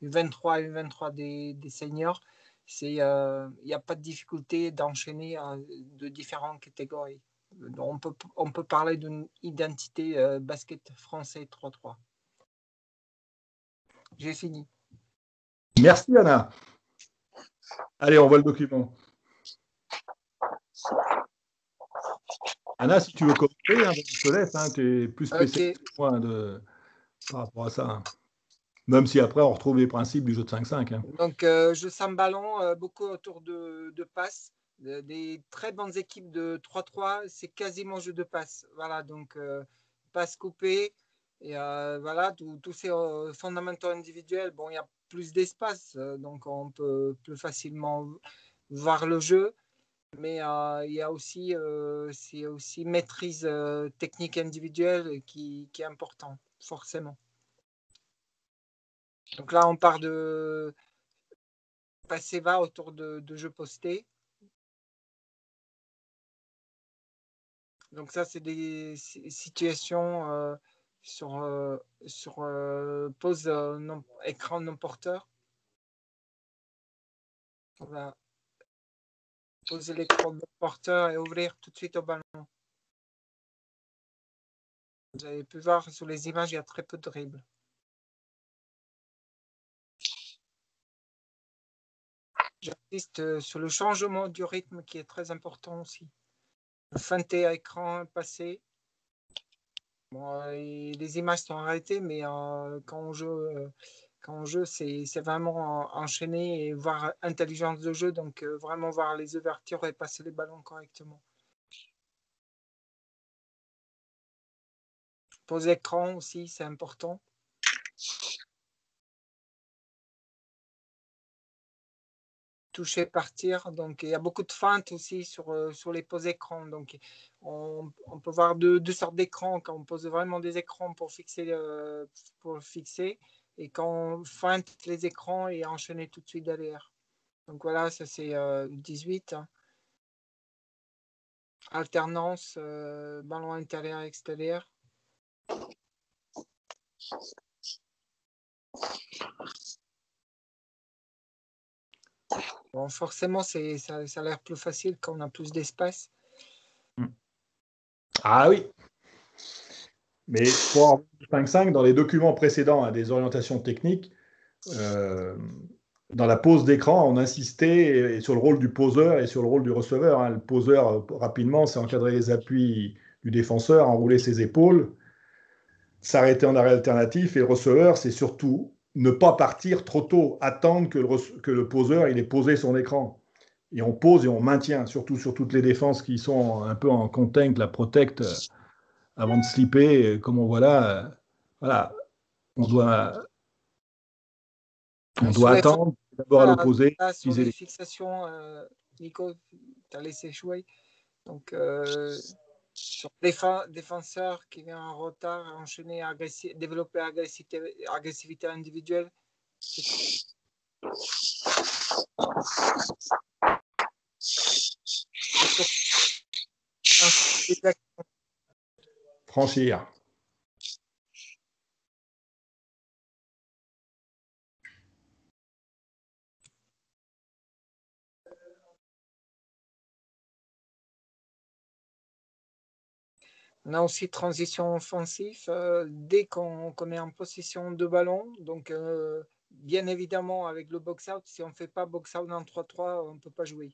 [SPEAKER 6] U23 et U23 des seniors. Il n'y a pas de difficulté d'enchaîner de différentes catégories. Donc, on peut parler d'une identité basket français 3-3. J'ai fini.
[SPEAKER 1] Merci, Anna. Allez, on voit le document. Anna, si tu veux commenter, je te laisse, tu es plus spécialiste que moi par rapport à ça. Même si après, on retrouve les principes du jeu de 5-5.
[SPEAKER 6] Donc, jeu sans ballon, beaucoup autour de passes. Des très bonnes équipes de 3-3, c'est quasiment jeu de passe. Voilà, donc passe coupée. Et voilà, tous ces fondamentaux individuels, bon, il y a plus d'espace, donc on peut plus facilement voir le jeu. Mais il y a aussi, c'est aussi maîtrise technique individuelle qui est important, forcément. Donc là, on part de passer bas autour de jeux postés. Donc ça, c'est des situations sur pause écran non porteur. On va poser l'écran non porteur et ouvrir tout de suite au ballon. Vous avez pu voir sur les images, il y a très peu de dribbles. J'insiste sur le changement du rythme qui est très important aussi. Feinter à écran passé. Bon, les images sont arrêtées, mais quand on joue, c'est vraiment enchaîner et voir intelligence de jeu, donc vraiment voir les ouvertures et passer les ballons correctement. Pause écran aussi, c'est important. Toucher, partir. Donc, il y a beaucoup de feintes aussi sur les poses écrans. Donc, on peut voir deux sortes d'écrans. Quand on pose vraiment des écrans pour fixer. Et quand on feinte les écrans et enchaîner tout de suite derrière. Donc, voilà, ça c'est 18. Alternance, ballon intérieur-extérieur. Bon, forcément, ça a l'air plus facile quand on a plus d'espace.
[SPEAKER 1] Ah oui. Mais pour 5.5, dans les documents précédents à des orientations techniques, dans la pose d'écran, on insistait sur le rôle du poseur et sur le rôle du receveur. Hein. Le poseur, rapidement, c'est encadrer les appuis du défenseur, enrouler ses épaules, s'arrêter en arrêt alternatif. Et le receveur, c'est surtout ne pas partir trop tôt, attendre que le poseur il ait posé son écran. Et on pose et on maintient, surtout sur toutes les défenses qui sont un peu en contact, la protect, avant de slipper, comme on voit là. Voilà, on doit attendre d'abord à l'opposé.
[SPEAKER 6] Sur les fixations, Nico, tu as laissé jouer. Donc, sur défenseur qui vient en retard, enchaîner, développer agressivité individuelle.
[SPEAKER 1] Franchir.
[SPEAKER 6] On a aussi transition offensive dès qu'on est en possession de ballon. Donc, bien évidemment, avec le box-out, si on ne fait pas box-out en 3-3, on ne peut pas jouer.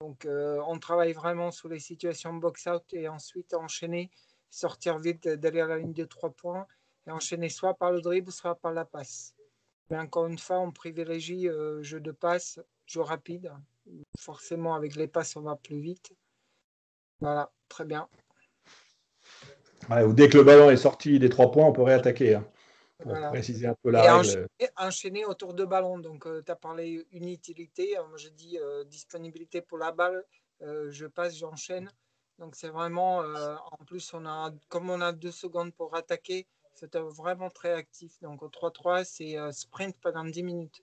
[SPEAKER 6] Donc, on travaille vraiment sur les situations box-out et ensuite enchaîner, sortir vite derrière la ligne de 3 points et enchaîner soit par le dribble, soit par la passe. Mais encore une fois, on privilégie jeu de passe, jeu rapide. Forcément, avec les passes, on va plus vite. Voilà, très bien.
[SPEAKER 1] Ouais, ou dès que le ballon est sorti des 3 points, on peut réattaquer. Hein, pour préciser un peu la règle.
[SPEAKER 6] Enchaîner autour de ballon. Donc, tu as parlé utilité. Moi, je dis disponibilité pour la balle. Je passe, j'enchaîne. Donc, c'est vraiment. En plus, comme on a 2 secondes pour attaquer, c'est vraiment très actif. Donc, au 3-3, c'est sprint pendant 10 minutes.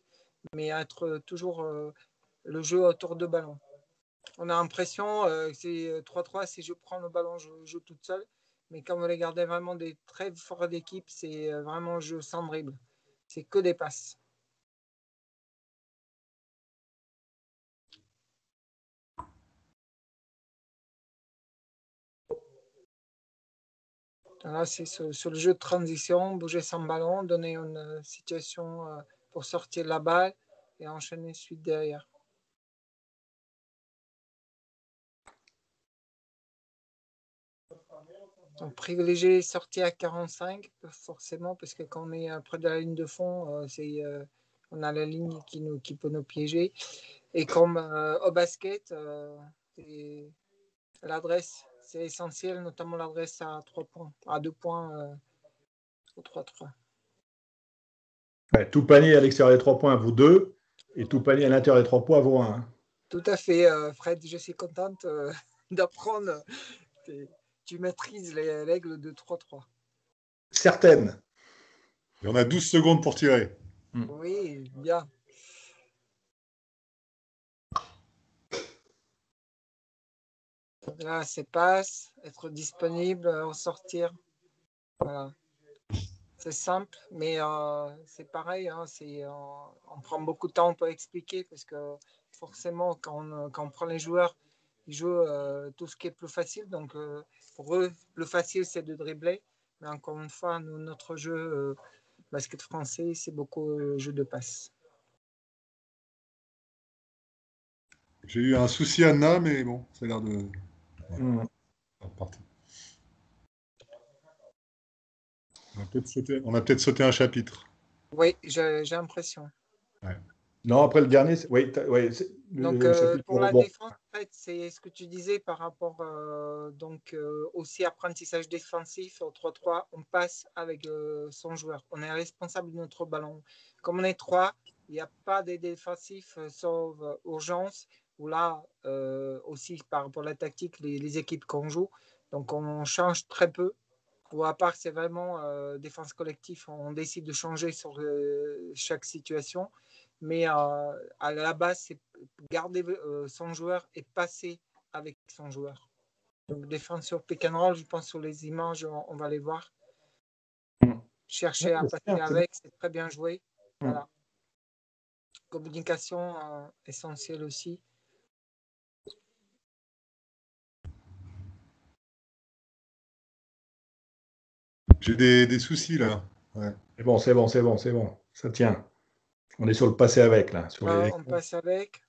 [SPEAKER 6] Mais être toujours le jeu autour de ballon. On a l'impression que c'est 3-3, si je prends le ballon, je joue toute seule. Mais quand vous regardez vraiment des très fortes équipes, c'est vraiment jeu sans dribble. C'est que des passes. Là, c'est sur le jeu de transition, bouger sans ballon, donner une situation pour sortir la balle et enchaîner suite derrière. Donc, privilégier les sorties à 45, forcément, parce que quand on est près de la ligne de fond, on a la ligne qui peut nous piéger. Et comme au basket, l'adresse, c'est essentiel, notamment l'adresse à 3 points, à 2 points au 3-3.
[SPEAKER 1] Ouais, tout panier à l'extérieur des 3 points vaut 2, et tout panier à l'intérieur des 3 points vaut 1.
[SPEAKER 6] Tout à fait, Fred, je suis contente d'apprendre. Tu maîtrises les règles de 3-3.
[SPEAKER 1] Certaines.
[SPEAKER 2] Et on a 12 secondes pour tirer.
[SPEAKER 6] Oui, bien. Là, c'est passe, être disponible, ressortir. Voilà. C'est simple, mais c'est pareil. Hein, on prend beaucoup de temps pour expliquer parce que forcément, quand on prend les joueurs, ils jouent tout ce qui est plus facile. Donc, pour eux, le facile, c'est de dribbler. Mais encore une fois, notre jeu basket français, c'est beaucoup jeu de passe.
[SPEAKER 2] J'ai eu un souci Anna, mais bon, ça a l'air de. Parti. On a peut-être sauté un chapitre.
[SPEAKER 6] Oui, j'ai l'impression.
[SPEAKER 2] Ouais.
[SPEAKER 1] Non, après le dernier, oui.
[SPEAKER 6] Donc, pour la défense, en fait, c'est ce que tu disais par rapport aussi apprentissage défensif au 3-3. On passe avec son joueur. On est responsable de notre ballon. Comme on est 3, il n'y a pas de défensif sauf urgence. Ou là, aussi par rapport à la tactique, les équipes qu'on joue. Donc, on change très peu. Ou à part, c'est vraiment défense collective. On décide de changer sur chaque situation. Mais à la base, c'est garder son joueur et passer avec son joueur. Donc, défense sur pick and roll, je pense sur les images, on va les voir. Chercher à passer avec, c'est très bien joué. Voilà. Communication essentielle aussi.
[SPEAKER 2] J'ai des soucis là. Ouais.
[SPEAKER 1] C'est bon. Ça tient. On est sur le passer avec là.
[SPEAKER 6] On passe avec.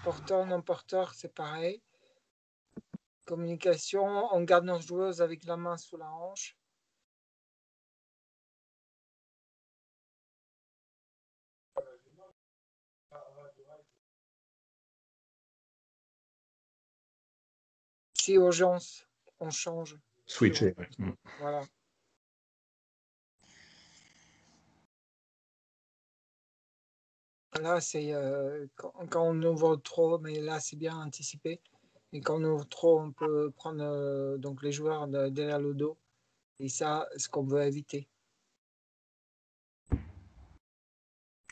[SPEAKER 6] Porteur, non porteur, c'est pareil. Communication, on garde nos joueuses avec la main sous la hanche. Si urgence, on change.
[SPEAKER 1] Switcher.
[SPEAKER 6] Voilà. Là, c'est quand on ouvre trop, mais là, c'est bien anticipé. Et quand on ouvre trop, on peut prendre donc les joueurs derrière le dos. Et ça, ce qu'on veut éviter.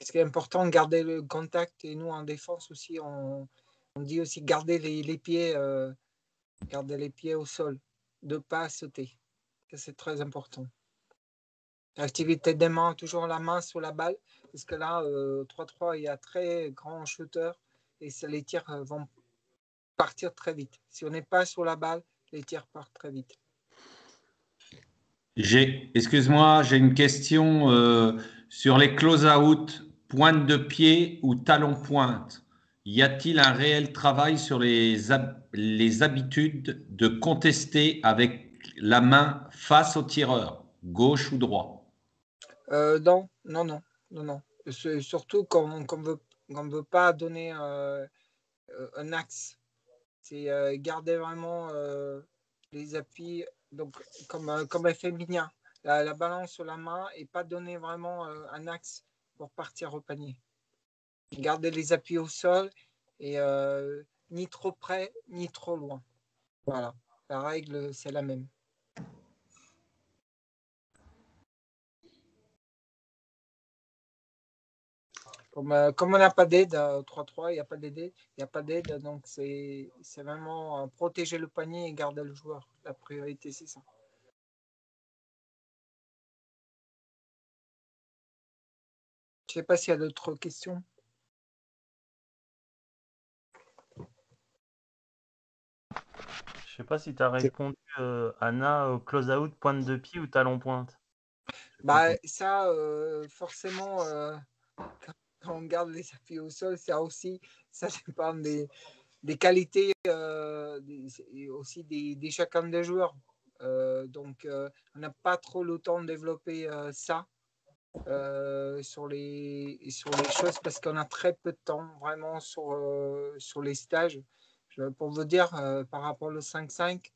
[SPEAKER 6] Ce qui est important, garder le contact. Et nous, en défense aussi, on dit aussi garder les pieds au sol. De ne pas sauter. Ça, c'est très important. L'activité des mains, toujours la main sur la balle. Parce que là, 3-3, il y a très grands shooters. Et les tirs vont partir très vite. Si on n'est pas sur la balle, les tirs partent très vite.
[SPEAKER 4] Excuse-moi, j'ai une question sur les close-out, pointe de pied ou talon-pointe. Y a-t-il un réel travail sur les habitudes de contester avec la main face au tireur, gauche ou droit?
[SPEAKER 6] Non. Surtout quand on ne veut pas donner un axe. C'est garder vraiment les appuis, donc comme effet Minia, la balance sur la main et pas donner vraiment un axe pour partir au panier. Garder les appuis au sol et ni trop près ni trop loin. Voilà, la règle c'est la même. Comme on n'a pas d'aide, 3-3, il n'y a pas d'aide, donc c'est vraiment protéger le panier et garder le joueur. La priorité, c'est ça. Je ne sais pas s'il y a d'autres questions.
[SPEAKER 3] Je ne sais pas si tu as répondu, Anna, au close-out, pointe de pied ou talon-pointe.
[SPEAKER 6] Ça, forcément, quand on garde les appuis au sol, ça dépend des qualités et aussi des chacun des joueurs. Donc, on n'a pas trop le temps de développer ça sur les choses parce qu'on a très peu de temps vraiment sur les stages. Pour vous dire, par rapport au 5-5,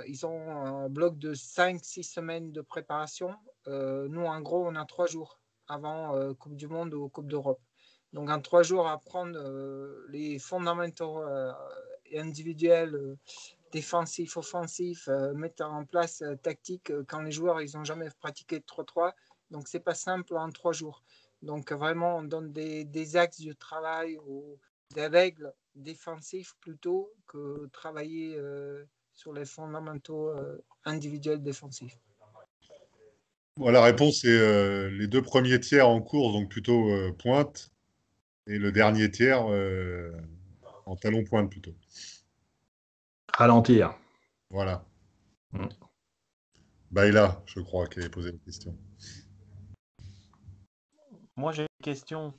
[SPEAKER 6] ils ont un bloc de 5-6 semaines de préparation. Nous, en gros, on a 3 jours avant Coupe du Monde ou Coupe d'Europe. Donc, en 3 jours, apprendre les fondamentaux individuels, défensifs, offensifs, mettre en place tactique quand les joueurs ils n'ont jamais pratiqué de 3-3. Donc, c'est pas simple en 3 jours. Donc vraiment, on donne des axes de travail ou des règles défensives plutôt que travailler sur les fondamentaux individuels défensifs.
[SPEAKER 2] Bon, la réponse est les 2 premiers tiers en course, donc plutôt pointe, et le dernier tiers en talon pointe plutôt.
[SPEAKER 1] Ralentir.
[SPEAKER 2] Voilà. Baïla, je crois, qui avait posé la question.
[SPEAKER 3] Moi, j'ai une question.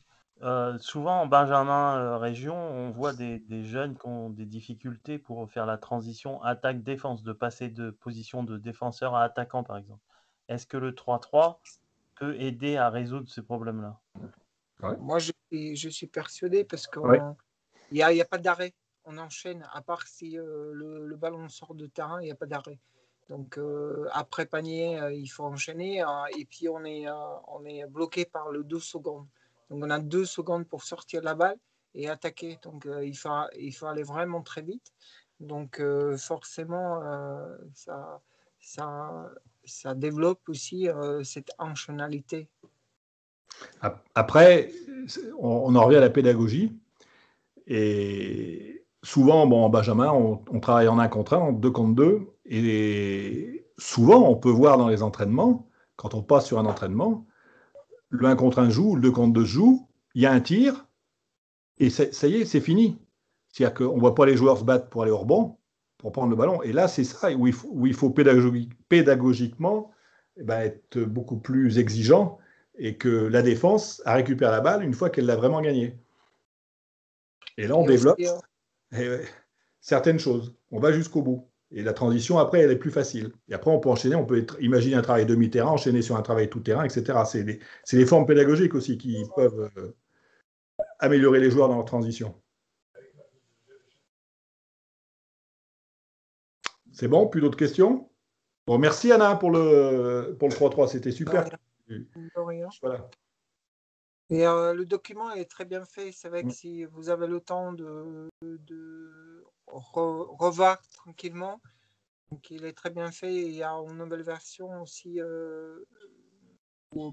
[SPEAKER 3] Souvent, en Benjamin Région, on voit des jeunes qui ont des difficultés pour faire la transition attaque-défense, de passer de position de défenseur à attaquant, par exemple. Est-ce que le 3-3 peut aider à résoudre ce problème-là?
[SPEAKER 6] Ouais. Moi, je suis persuadé parce qu'il n'y a pas d'arrêt. On enchaîne, à part si le ballon sort de terrain, il n'y a pas d'arrêt. Donc, après panier, il faut enchaîner. Et puis, on est bloqué par le 12 secondes. Donc, on a 2 secondes pour sortir la balle et attaquer. Donc, il faut aller vraiment très vite. Donc, forcément, ça développe aussi cette enchaînalité.
[SPEAKER 1] Après, on en revient à la pédagogie. Et souvent, en Benjamin, on travaille en 1 contre 1, en 2 contre 2. Et souvent, on peut voir dans les entraînements, quand on passe sur un entraînement, le 1 contre 1 joue, le 2 contre 2 joue, il y a un tir, et ça y est, c'est fini. C'est-à-dire qu'on ne voit pas les joueurs se battre pour aller au rebond, pour prendre le ballon. Et là, c'est ça où il faut pédagogiquement être beaucoup plus exigeant et que la défense a récupéré la balle une fois qu'elle l'a vraiment gagnée. Et là, on développe certaines choses. On va jusqu'au bout. Et la transition, après, elle est plus facile. Et après, on peut enchaîner, on peut imaginer un travail demi-terrain, enchaîner sur un travail tout-terrain, etc. C'est des formes pédagogiques aussi qui peuvent améliorer les joueurs dans leur transition. C'est bon? Plus d'autres questions? Bon, merci Anna pour le 3-3, c'était super.
[SPEAKER 6] Voilà. Et le document est très bien fait. C'est vrai que si vous avez le temps de revoir tranquillement, donc il est très bien fait. Il y a une nouvelle version aussi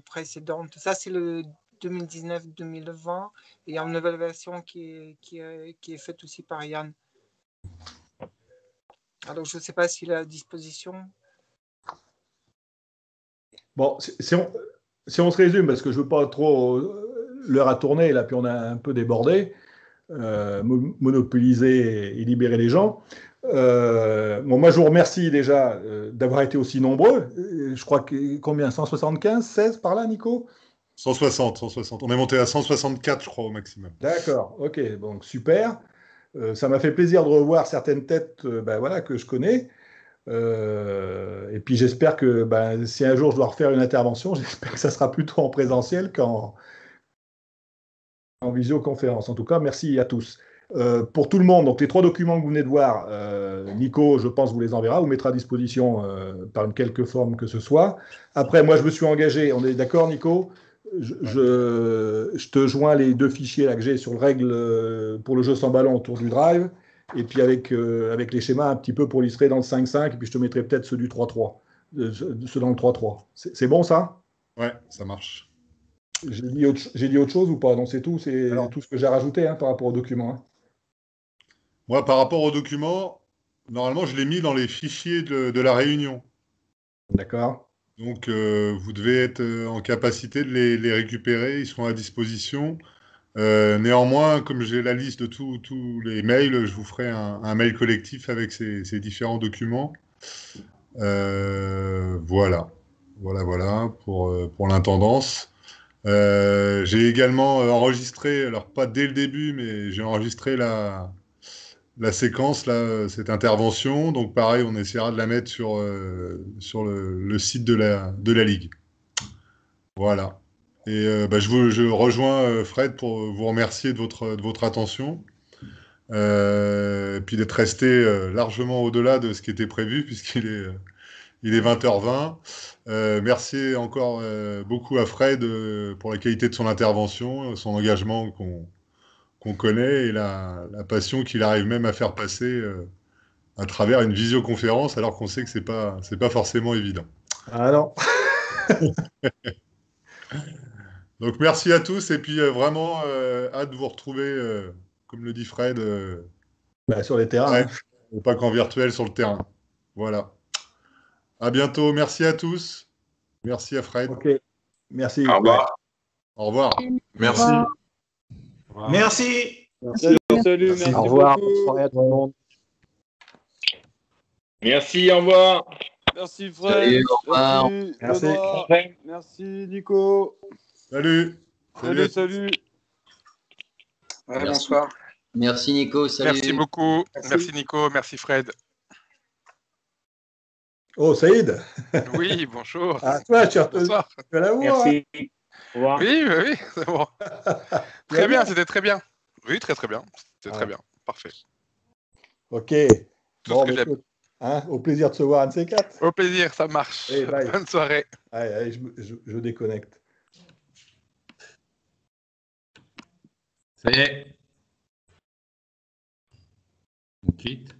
[SPEAKER 6] précédente. Ça, c'est le 2019-2020. Et il y a une nouvelle version qui est faite aussi par Yann. Alors, je ne sais pas s'il est à disposition.
[SPEAKER 1] Bon, si on se résume, parce que je ne veux pas trop... L'heure a tourné, là, puis on a un peu débordé, monopoliser et libérer les gens. Moi, je vous remercie déjà d'avoir été aussi nombreux. Je crois que combien? 175, 16 par là, Nico?
[SPEAKER 2] 160. On est monté à 164, je crois, au maximum.
[SPEAKER 1] D'accord, ok, donc super. Ça m'a fait plaisir de revoir certaines têtes que je connais. Et puis j'espère que si un jour je dois refaire une intervention, j'espère que ça sera plutôt en présentiel qu'en visioconférence. En tout cas, merci à tous. Pour tout le monde, donc les 3 documents que vous venez de voir, Nico, je pense, vous les enverra, vous mettra à disposition par une quelque forme que ce soit. Après, moi, je me suis engagé, on est d'accord, Nico? Je te joins les 2 fichiers là, que j'ai sur le règle pour le jeu sans ballon autour du drive, et puis avec les schémas un petit peu pour illustrer dans le 5-5, et puis je te mettrai peut-être ceux du 3-3, ceux dans le 3-3. C'est bon, ça?
[SPEAKER 2] Ouais, ça marche.
[SPEAKER 1] J'ai dit autre chose ou pas? Non, c'est tout, c'est tout ce que j'ai rajouté par rapport au document.
[SPEAKER 2] Moi, par rapport au document, normalement, je l'ai mis dans les fichiers de la réunion.
[SPEAKER 1] D'accord.
[SPEAKER 2] Donc, vous devez être en capacité de les récupérer. Ils seront à disposition. Néanmoins, comme j'ai la liste de tous les mails, je vous ferai un mail collectif avec ces différents documents. Voilà pour l'intendance. J'ai également enregistré, alors pas dès le début, mais j'ai enregistré la séquence, là, cette intervention. Donc pareil, on essaiera de la mettre sur le site de la Ligue. Voilà. Et je rejoins Fred pour vous remercier de votre attention. Et puis d'être resté largement au-delà de ce qui était prévu, puisqu'il est 20h20. Merci encore beaucoup à Fred pour la qualité de son intervention, son engagement qu'on connaît et la passion qu'il arrive même à faire passer à travers une visioconférence, alors qu'on sait que c'est pas forcément évident.
[SPEAKER 1] Ah non.
[SPEAKER 2] Donc, merci à tous. Et puis, vraiment, hâte de vous retrouver, comme le dit Fred.
[SPEAKER 1] Sur les terrains.
[SPEAKER 2] Et pas qu'en virtuel, sur le terrain. Voilà. À bientôt. Merci à tous. Merci à Fred.
[SPEAKER 1] Ok. Merci.
[SPEAKER 7] Au revoir.
[SPEAKER 2] Au revoir.
[SPEAKER 7] Merci.
[SPEAKER 8] Merci.
[SPEAKER 9] Salut, merci
[SPEAKER 10] Au revoir.
[SPEAKER 9] beaucoup.
[SPEAKER 10] Bonne soirée à tout le monde.
[SPEAKER 7] Merci, au revoir.
[SPEAKER 9] Merci Fred.
[SPEAKER 7] Salut, au revoir.
[SPEAKER 9] Merci
[SPEAKER 1] Merci.
[SPEAKER 9] Benoît. Merci Nico.
[SPEAKER 2] Salut.
[SPEAKER 9] Salut.
[SPEAKER 6] Ouais, bonsoir.
[SPEAKER 11] Merci Nico, salut.
[SPEAKER 12] Merci beaucoup. Merci Nico, merci Fred.
[SPEAKER 1] Oh, Saïd.
[SPEAKER 12] Oui, bonjour.
[SPEAKER 1] Ah, toi, tu
[SPEAKER 12] Bonsoir.
[SPEAKER 1] vas la voir.
[SPEAKER 9] Merci. Au revoir.
[SPEAKER 12] Oui, c'est bon. Très bien, c'était très bien. Oui, très bien. C'était très bien. Parfait.
[SPEAKER 1] Ok.
[SPEAKER 12] Tout ce que j'aime.
[SPEAKER 1] Écoute, au plaisir de se voir, un de ces quatre.
[SPEAKER 12] Au plaisir, ça marche.
[SPEAKER 1] Allez, bye.
[SPEAKER 12] Bonne soirée.
[SPEAKER 1] Allez, je déconnecte.
[SPEAKER 4] Ça y est. On quitte.